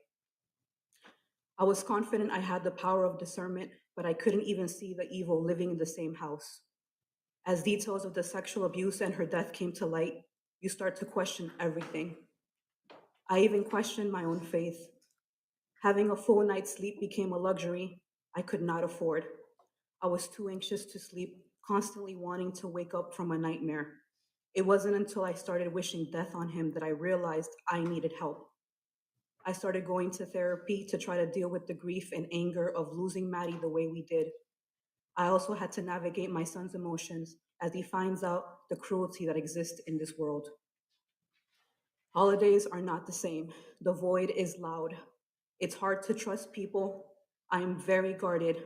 I was confident I had the power of discernment, but I couldn't even see the evil living in the same house. As details of the sexual abuse and her death came to light, you start to question everything. I even questioned my own faith. Having a full night's sleep became a luxury I could not afford. I was too anxious to sleep, constantly wanting to wake up from a nightmare. It wasn't until I started wishing death on him that I realized I needed help. I started going to therapy to try to deal with the grief and anger of losing Maddie the way we did. I also had to navigate my son's emotions as he finds out the cruelty that exists in this world. Holidays are not the same. The void is loud. It's hard to trust people. I am very guarded.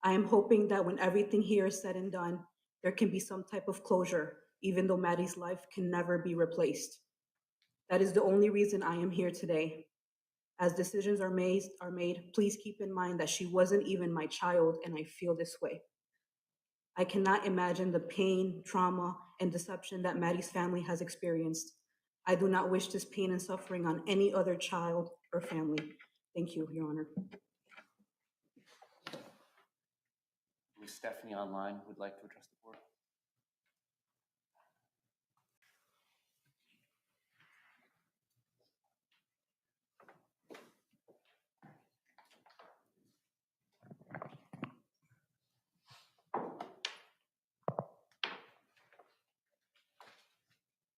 I am hoping that when everything here is said and done, there can be some type of closure, even though Maddie's life can never be replaced. That is the only reason I am here today. As decisions are made, please keep in mind that she wasn't even my child, and I feel this way. I cannot imagine the pain, trauma, and deception that Maddie's family has experienced. I do not wish this pain and suffering on any other child or family. Thank you, Your Honor. Ms. Stephanie online would like to address the board.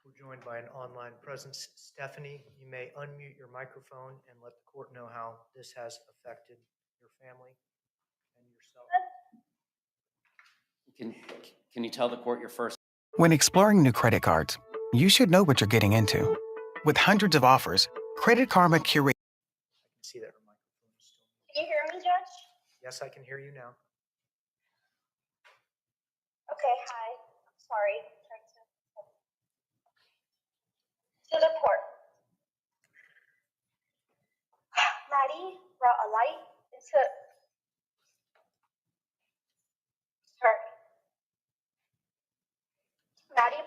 We're joined by an online presence. Stephanie, you may unmute your microphone and let the court know how this has affected your family and yourself. Can you tell the court your first? When exploring new credit cards, you should know what you're getting into. With hundreds of offers, Credit Karma curates. I can see that her microphone is still. Can you hear me, Judge? Yes, I can hear you now. Okay, hi. I'm sorry. To the court. Maddie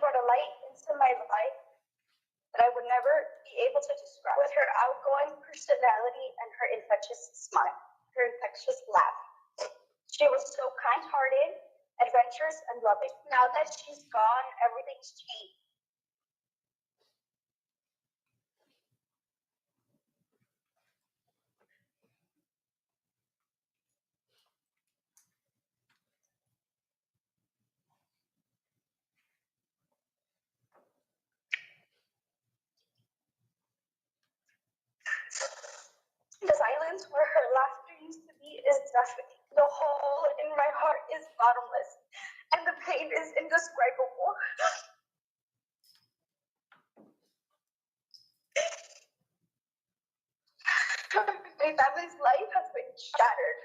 brought a light into my life that I would never be able to describe. With her outgoing personality and her infectious smile, her infectious laugh. She was so kind-hearted, adventurous, and loving. Now that she's gone, everything's changed. The silence where her laughter used to be is deafening. The hole in my heart is bottomless, and the pain is indescribable. My family's life has been shattered.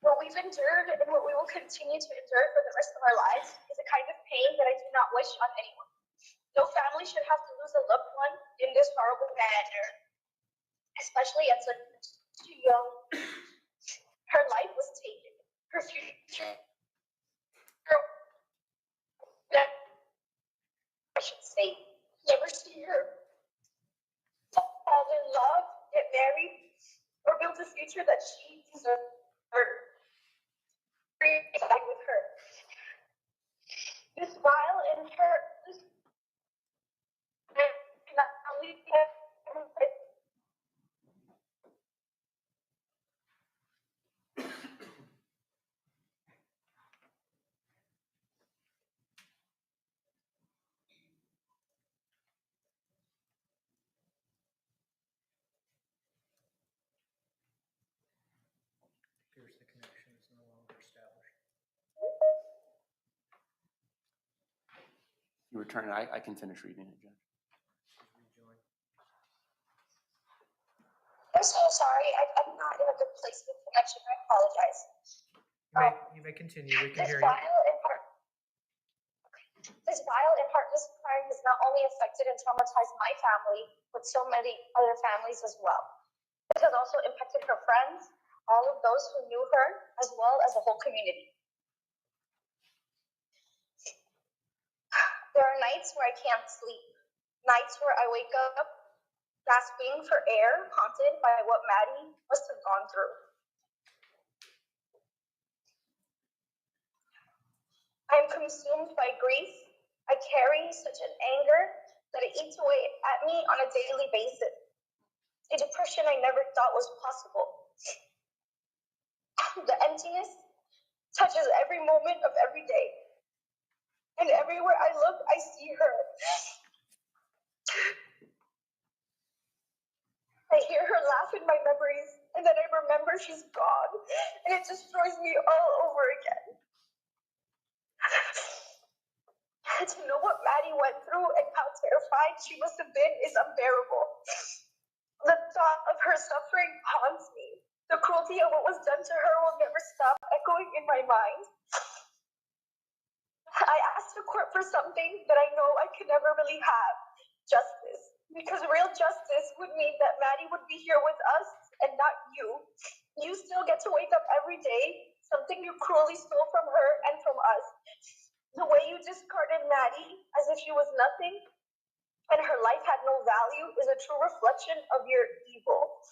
What we've endured and what we will continue to endure for the rest of our lives is a kind of pain that I do not wish on anyone. No family should have to lose a loved one in this horrible manner, especially at such too young. Her life was taken. Her future, I should say, never see her fall in love, get married, or build a future that she deserved. With her. return it. I can finish reading it, Judge. I'm so sorry. I'm not in a good place with connection. I apologize. You may continue. We can This hear you. This vile and heartless crime has not only affected and traumatized my family, but so many other families as well. It has also impacted her friends, all of those who knew her, as well as the whole community. There are nights where I can't sleep, nights where I wake up gasping for air, haunted by what Maddie must have gone through. I am consumed by grief. I carry such an anger that it eats away at me on a daily basis. A depression I never thought was possible. The emptiness touches every moment of every day. And everywhere I look, I see her. I hear her laugh in my memories, and then I remember she's gone, and it destroys me all over again. To know what Maddie went through and how terrified she must have been is unbearable. The thought of her suffering haunts me. The cruelty of what was done to her will never stop echoing in my mind. I asked the court for something that I know I could never really have, justice. Because real justice would mean that Maddie would be here with us and not you. You still get to wake up every day, something you cruelly stole from her and from us. The way you discarded Maddie as if she was nothing and her life had no value is a true reflection of your evil.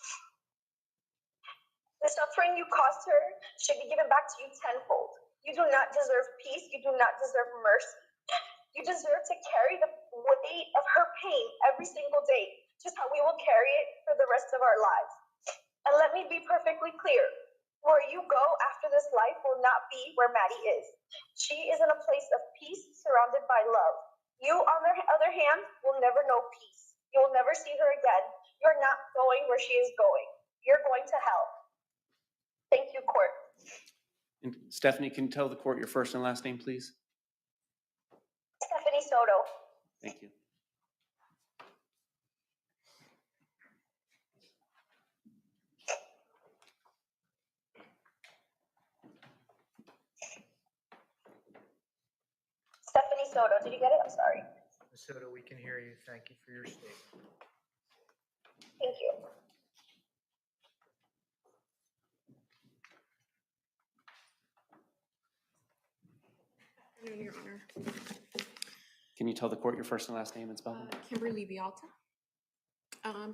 The suffering you caused her should be given back to you tenfold. You do not deserve peace. You do not deserve mercy. You deserve to carry the weight of her pain every single day, just how we will carry it for the rest of our lives. And let me be perfectly clear. Where you go after this life will not be where Maddie is. She is in a place of peace surrounded by love. You, on the other hand, will never know peace. You will never see her again. You're not going where she is going. You're going to hell. Thank you, court. And Stephanie, can you tell the court your first and last name, please? Stephanie Soto. Thank you. Stephanie Soto. Did you get it? I'm sorry. Ms. Soto, we can hear you. Thank you for your statement. Thank you. Afternoon, Your Honor. Can you tell the court your first and last name and spelling? Kimberly Vialta.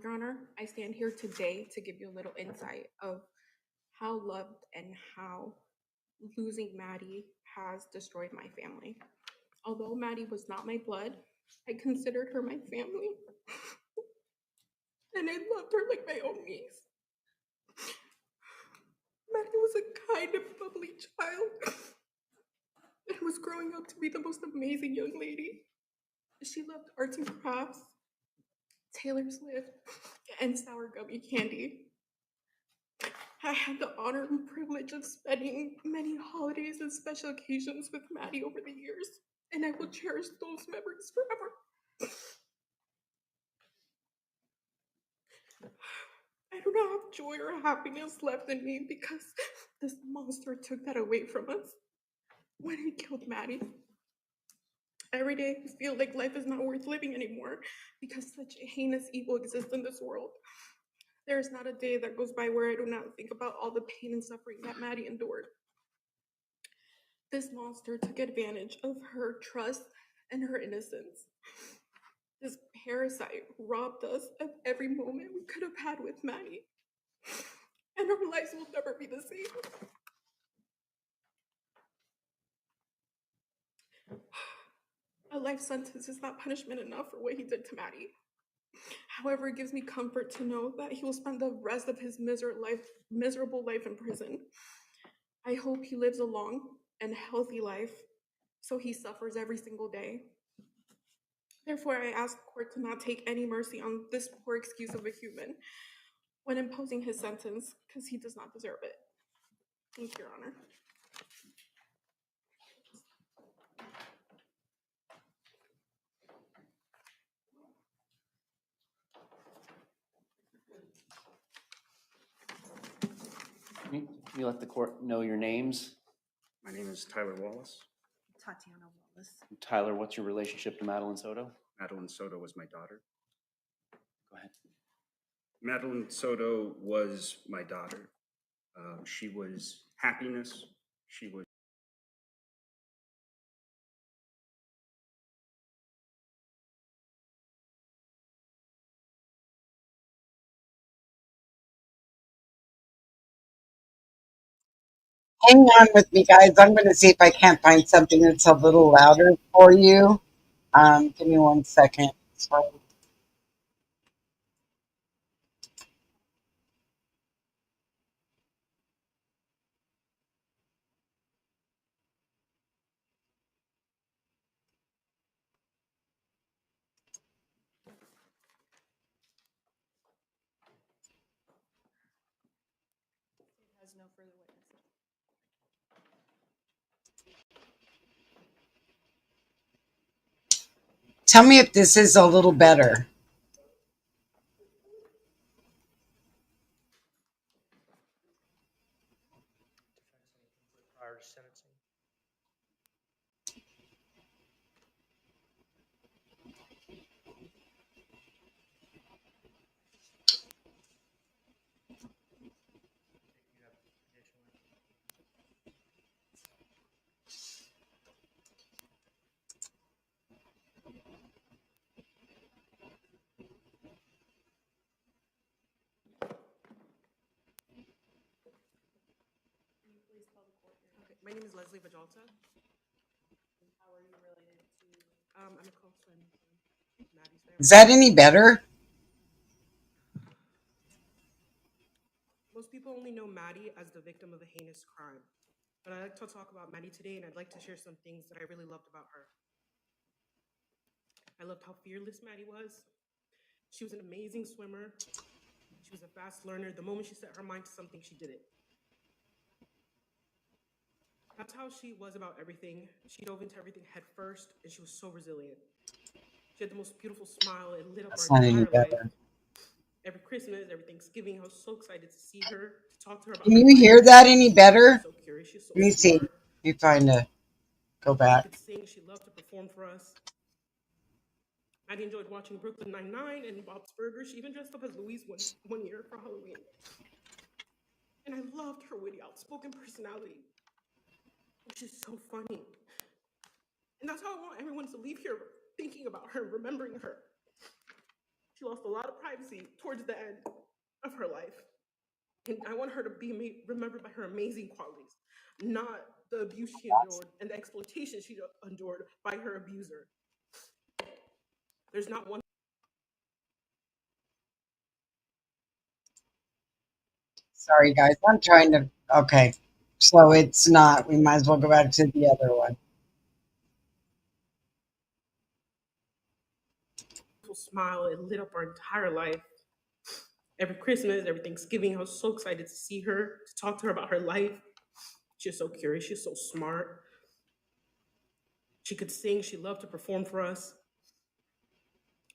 Your Honor, I stand here today to give you a little insight of how loved and how losing Maddie has destroyed my family. Although Maddie was not my blood, I considered her my family. And I loved her like my own niece. Maddie was a kind and bubbly child and was growing up to be the most amazing young lady. She loved arts and crafts, Taylor Swift, and sour gummy candy. I had the honor and privilege of spending many holidays and special occasions with Maddie over the years, and I will cherish those memories forever. I do not have joy or happiness left in me because this monster took that away from us when he killed Maddie. Every day I feel like life is not worth living anymore because such heinous evil exists in this world. There is not a day that goes by where I do not think about all the pain and suffering that Maddie endured. This monster took advantage of her trust and her innocence. This parasite robbed us of every moment we could have had with Maddie. And our lives will never be the same. A life sentence is not punishment enough for what he did to Maddie. However, it gives me comfort to know that he will spend the rest of his miserable life in prison. I hope he lives a long and healthy life so he suffers every single day. Therefore, I ask the court to not take any mercy on this poor excuse of a human when imposing his sentence because he does not deserve it. Thank you, Your Honor. Can you let the court know your names? My name is Tyler Wallace. Tatiana Wallace. Tyler, what's your relationship to Madeline Soto? Madeline Soto was my daughter. Go ahead. Madeline Soto was my daughter. She was happiness. She was. Hang on with me, guys. I'm going to see if I can't find something that's a little louder for you. Give me 1 second. Sorry. Has no further witnesses. Tell me if this is a little better. Prior to sentencing. Okay, my name is Leslie Vajalta. How are you related to? I'm a close friend of Maddie's family. Is that any better? Most people only know Maddie as the victim of a heinous crime, but I'd like to talk about Maddie today, and I'd like to share some things that I really loved about her. I loved how fearless Maddie was. She was an amazing swimmer. She was a fast learner. The moment she set her mind to something, she did it. That's how she was about everything. She dove into everything head first, and she was so resilient. She had the most beautiful smile. It lit up That's our not any entire life. better. Every Christmas, every Thanksgiving, I was so excited to see her, to talk to her about Can her you life. hear that any better? She's so curious. She's so Let me see. smart. Let me find a. Go She back. could sing. She loved to perform for us. Maddie enjoyed watching Brooklyn Nine-Nine and Bob's Burgers. She even dressed up as Louise one year for Halloween. And I loved her witty, outspoken personality. She's so funny. And that's how I want everyone to leave here thinking about her, remembering her. She lost a lot of privacy towards the end of her life. And I want her to be remembered by her amazing qualities, not the abuse she endured and the exploitation she endured by her abuser. There's not one. Sorry, guys. I'm trying to. Okay. So it's not. We might as well go back to the other one. Smile, it lit up our entire life. Every Christmas, every Thanksgiving, I was so excited to see her, to talk to her about her life. She's so curious, she's so smart. She could sing, she loved to perform for us.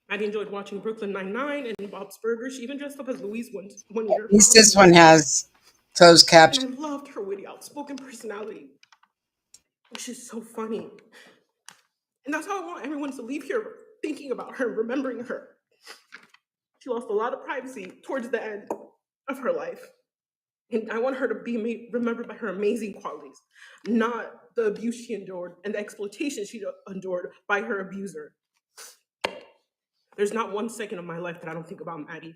Maddie enjoyed watching Brooklyn Nine-Nine and Bob's Burgers. She even dressed up as Louise one year. At least this one has closed captions. And I loved her witty, outspoken personality. She's so funny. And that's how I want everyone to leave here thinking about her, remembering her. She lost a lot of privacy towards the end of her life. And I want her to be remembered by her amazing qualities, not the abuse she endured and the exploitation she endured by her abuser. There's not 1 second of my life that I don't think about Maddie.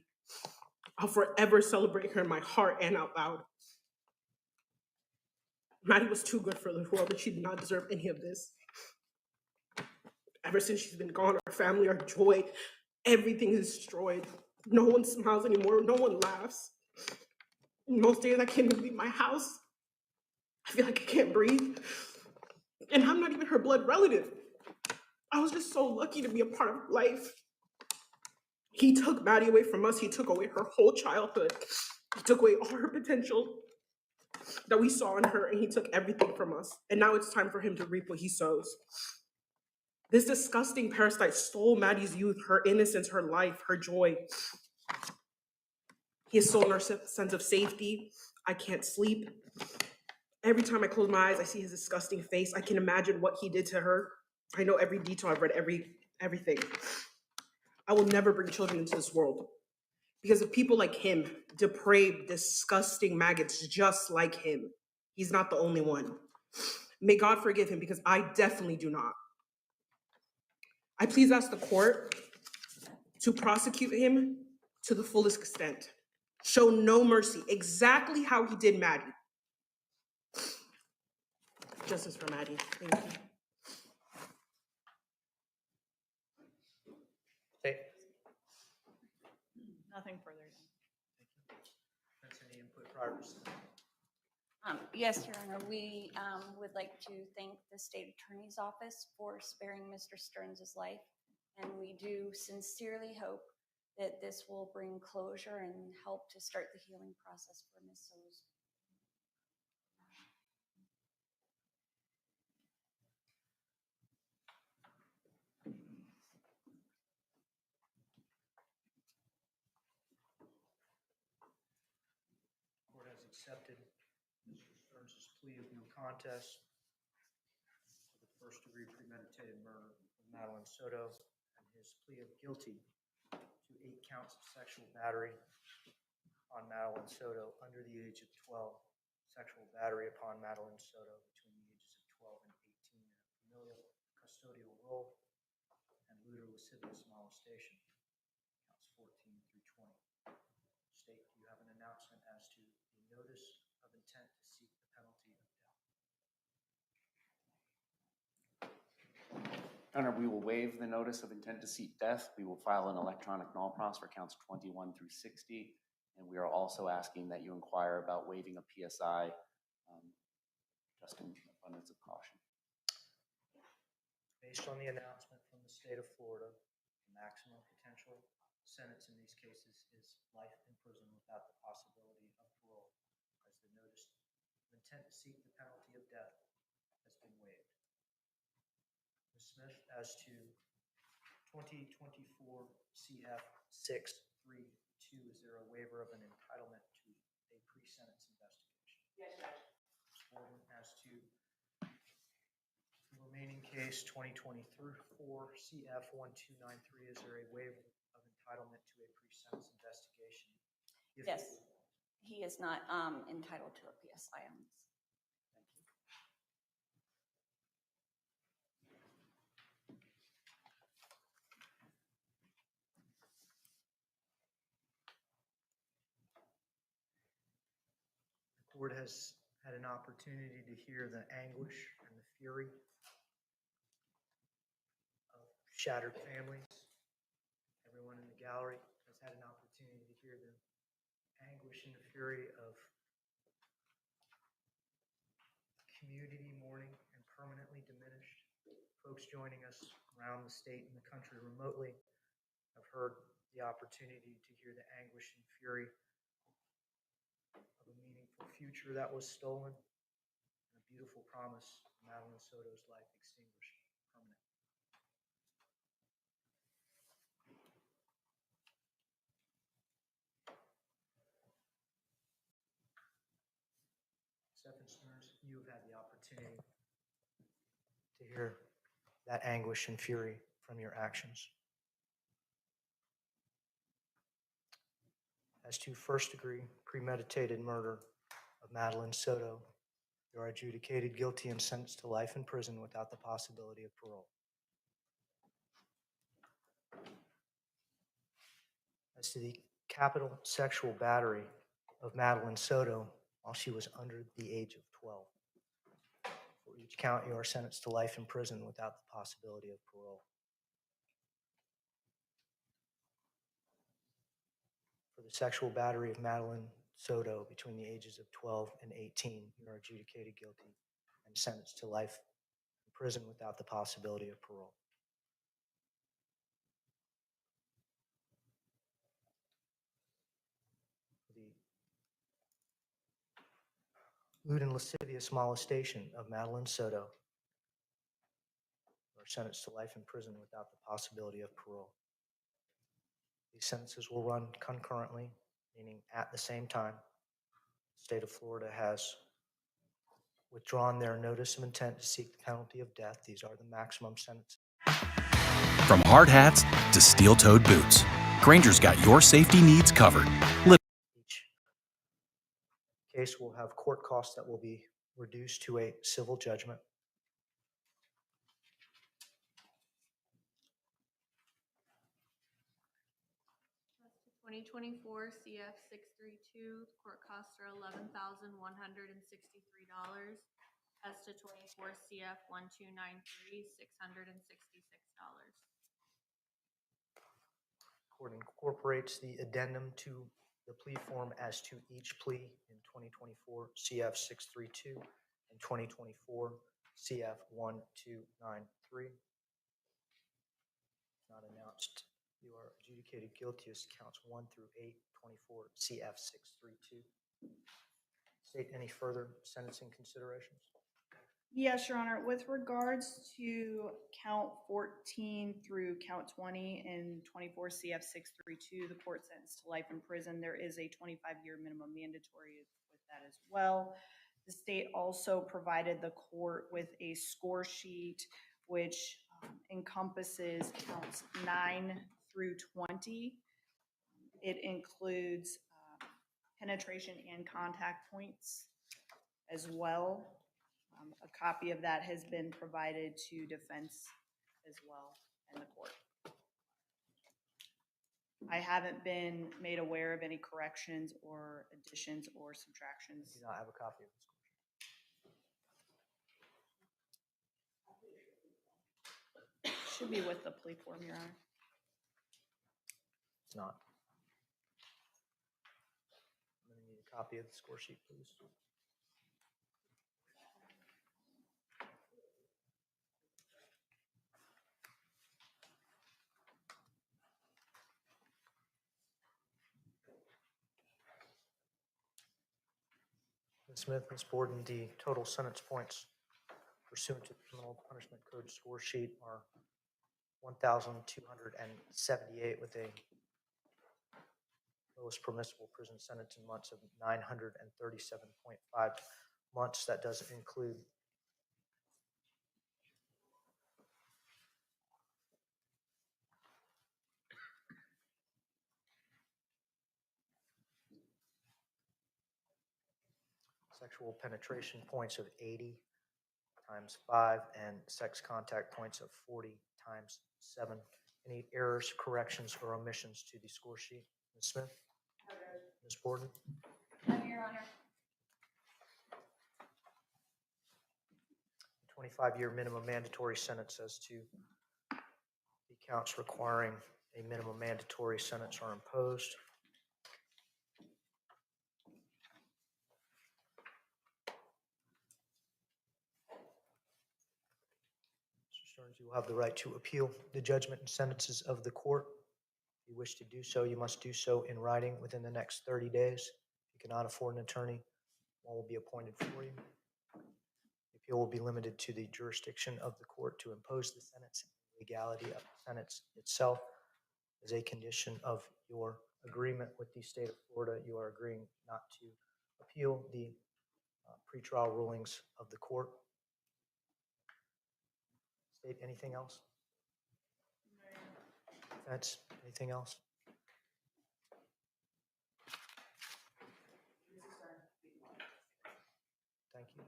I'll forever celebrate her in my heart and out loud. Maddie was too good for the world, and she did not deserve any of this. Ever since she's been gone, our family, our joy, everything is destroyed. No one smiles anymore. No one laughs. Most days I can't even leave my house. I feel like I can't breathe. And I'm not even her blood relative. I was just so lucky to be a part of life. He took Maddie away from us. He took away her whole childhood. He took away all her potential that we saw in her, and he took everything from us. And now it's time for him to reap what he sows. This disgusting parasite stole Maddie's youth, her innocence, her life, her joy. He has stolen our sense of safety. I can't sleep. Every time I close my eyes, I see his disgusting face. I can imagine what he did to her. I know every detail. I've read everything. I will never bring children into this world because of people like him, depraved, disgusting maggots just like him. He's not the only one. May God forgive him because I definitely do not. I please ask the court to prosecute him to the fullest extent. Show no mercy, exactly how he did Maddie. Justice for Maddie. Thank you. Nothing further. That's any input prior to submission? Yes, Your Honor, we would like to thank the State Attorney's Office for sparing Mr. Sterns' life. And we do sincerely hope that this will bring closure and help to start the healing process for Ms. Soto's. Court has accepted Mr. Sterns' plea of no contest for the first-degree premeditated murder of Madeline Soto and his plea of guilty to 8 counts of sexual battery on Madeline Soto under the age of 12, sexual battery upon Madeline Soto between the ages of 12 and 18 in a familial custodial role, and lewd or lascivious molestation, counts 14 through 20. State, do you have an announcement as to the notice of intent to seek the penalty of death? Your Honor, we will waive the notice of intent to seek death. We will file an electronic null pros for counts 21 through 60. And we are also asking that you inquire about waiving a PSI, just in abundance of caution. Based on the announcement from the state of Florida, the maximum potential sentence in these cases is life in prison without the possibility of parole, as the notice of intent to seek the penalty of death has been waived. Ms. Smith, as to 2024 CF 632, is there a waiver of an entitlement to a pre-sentence investigation? Yes, Judge. As to the remaining case 2024 CF 1293, is there a waiver of entitlement to a pre-sentence investigation? Yes, he is not entitled to a PSI on this. The court has had an opportunity to hear the anguish and the fury of shattered families. Everyone in the gallery has had an opportunity to hear the anguish and the fury of community mourning and permanently diminished. Folks joining us around the state and the country remotely have heard the opportunity to hear the anguish and fury of a meaningful future that was stolen and a beautiful promise of Madeline Soto's life extinguished permanently. Stephan Sterns, you have had the opportunity to hear that anguish and fury from your actions. As to first-degree premeditated murder of Madeline Soto, you are adjudicated guilty and sentenced to life in prison without the possibility of parole. As to the capital sexual battery of Madeline Soto while she was under the age of 12, for each count you are sentenced to life in prison without the possibility of parole. For the sexual battery of Madeline Soto between the ages of 12 and 18, you are adjudicated guilty and sentenced to life in prison without the possibility of parole. The lewd and lascivious molestation of Madeline Soto, you are sentenced to life in prison without the possibility of parole. These sentences will run concurrently, meaning at the same time. The state of Florida has withdrawn their notice of intent to seek the penalty of death. These are the maximum sentences. From hard hats to steel-toed boots, Granger's got your safety needs covered. Each case will have court costs that will be reduced to a civil judgment. As to 2024 CF 632, court costs are $11,163. As to 24 CF 1293, $666. Court incorporates the addendum to the plea form as to each plea in 2024 CF 632 and 2024 CF 1293. Not announced. You are adjudicated guilty as counts 1 through 8, 24 CF 632. State any further sentencing considerations? Yes, Your Honor. With regards to count 14 through count 20 in 24 CF 632, the court sentenced to life in prison, there is a 25-year minimum mandatory with that as well. The state also provided the court with a score sheet which encompasses counts 9 through 20. It includes penetration and contact points as well. A copy of that has been provided to defense as well in the court. I haven't been made aware of any corrections or additions or subtractions. Do not have a copy of the score sheet. Should be with the plea form, Your Honor. It's not. I'm going to need a copy of the score sheet, please. Ms. Smith, Ms. Borden, the total sentence points pursuant to the Criminal Punishment Code score sheet are 1,278 with a lowest permissible prison sentence in months of 937.5 months. That doesn't include sexual penetration points of 80 times 5 and sex contact points of 40 times 7. Any errors, corrections, or omissions to the score sheet? Ms. Smith? Ms. Borden? No, Your Honor. 25-year minimum mandatory sentence as to the counts requiring a minimum mandatory sentence are imposed. Mr. Sterns, you will have the right to appeal the judgment and sentences of the court. If you wish to do so, you must do so in writing within the next 30 days. If you cannot afford an attorney, one will be appointed for you. The appeal will be limited to the jurisdiction of the court to impose the sentence and legality of the sentence itself. As a condition of your agreement with the state of Florida, you are agreeing not to appeal the pretrial rulings of the court. State anything else? Defense, anything else? Thank you.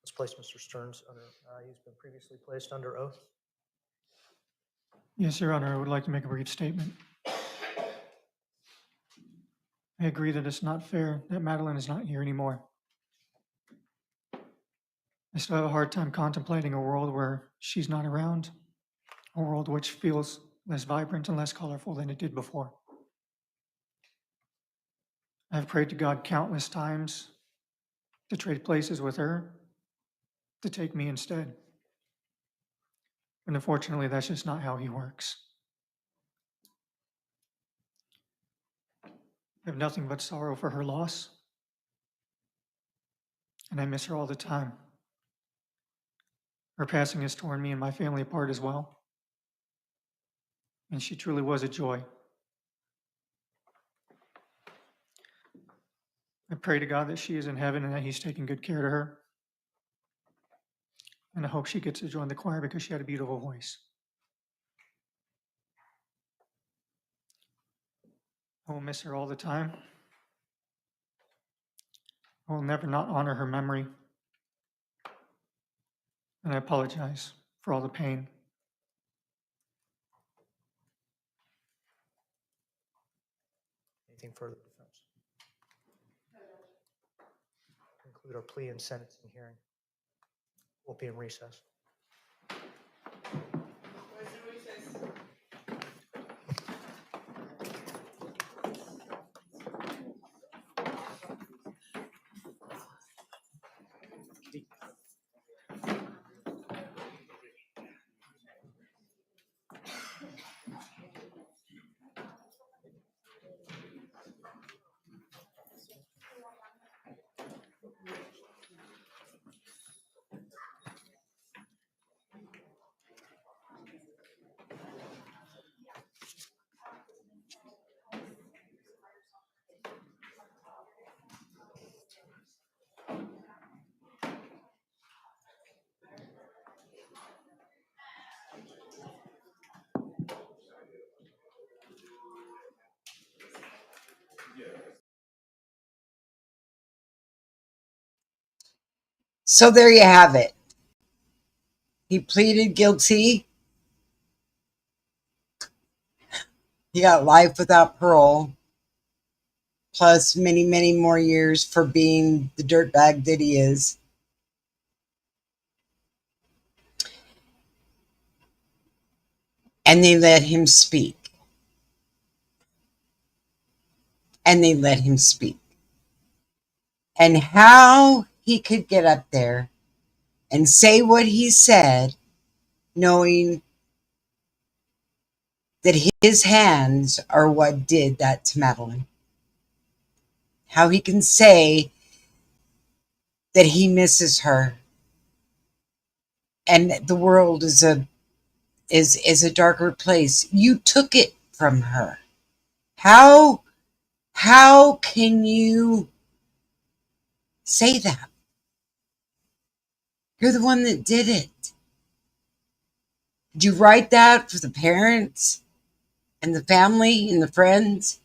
Let's place Mr. Sterns under, he's been previously placed under oath. Yes, Your Honor, I would like to make a brief statement. I agree that it's not fair that Madeline is not here anymore. I still have a hard time contemplating a world where she's not around, a world which feels less vibrant and less colorful than it did before. I've prayed to God countless times to trade places with her, to take me instead. And unfortunately, that's just not how he works. I have nothing but sorrow for her loss, and I miss her all the time. Her passing has torn me and my family apart as well, and she truly was a joy. I pray to God that she is in heaven and that he's taking good care of her. And I hope she gets to join the choir because she had a beautiful voice. I will miss her all the time. I will never not honor her memory. And I apologize for all the pain. Anything further, defense? Conclude our plea and sentencing hearing. We'll be in recess. So there you have it. He pleaded guilty. He got life without parole, plus many, many more years for being the dirtbag that he is. And they let him speak. And they let him speak. And how he could get up there and say what he said, knowing that his hands are what did that to Madeline. How he can say that he misses her and the world is a darker place. You took it from her. How can you say that? You're the one that did it. Did you write that for the parents and the family and the friends?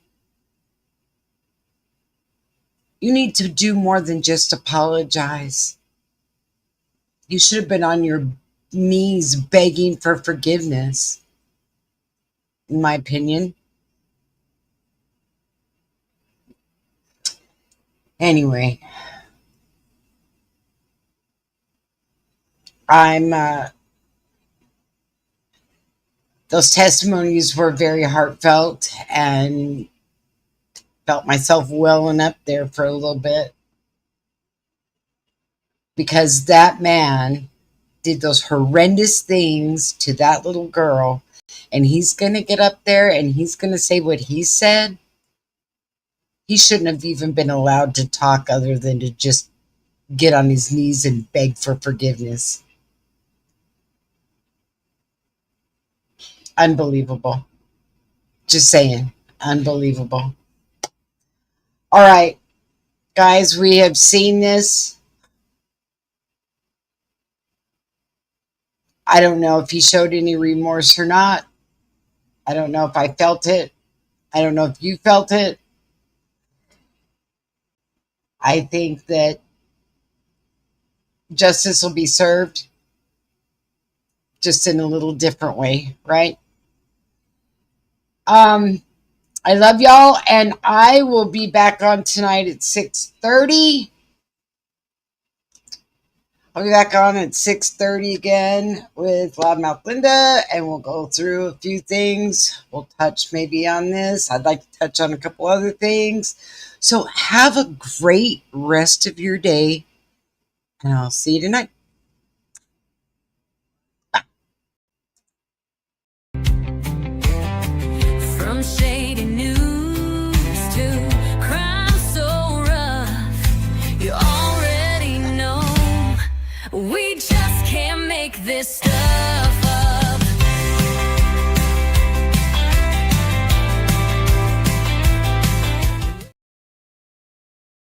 You need to do more than just apologize. You should have been on your knees begging for forgiveness, in my opinion. Anyway, those testimonies were very heartfelt, and felt myself welling up there for a little bit, because that man did those horrendous things to that little girl, and he's going to get up there and he's going to say what he said. He shouldn't have even been allowed to talk other than to just get on his knees and beg for forgiveness. Unbelievable. Just saying, unbelievable. All right, guys, we have seen this. I don't know if he showed any remorse or not. I don't know if I felt it. I don't know if you felt it. I think that justice will be served, just in a little different way, right? I love y'all, and I will be back on tonight at 6:30. I'll be back on at 6:30 again with Loudmouth Linda, and we'll go through a few things. We'll touch maybe on this. I'd like to touch on a couple other things. So have a great rest of your day, and I'll see you tonight. From shady news to crime so rough, you already know we just can't make this stuff.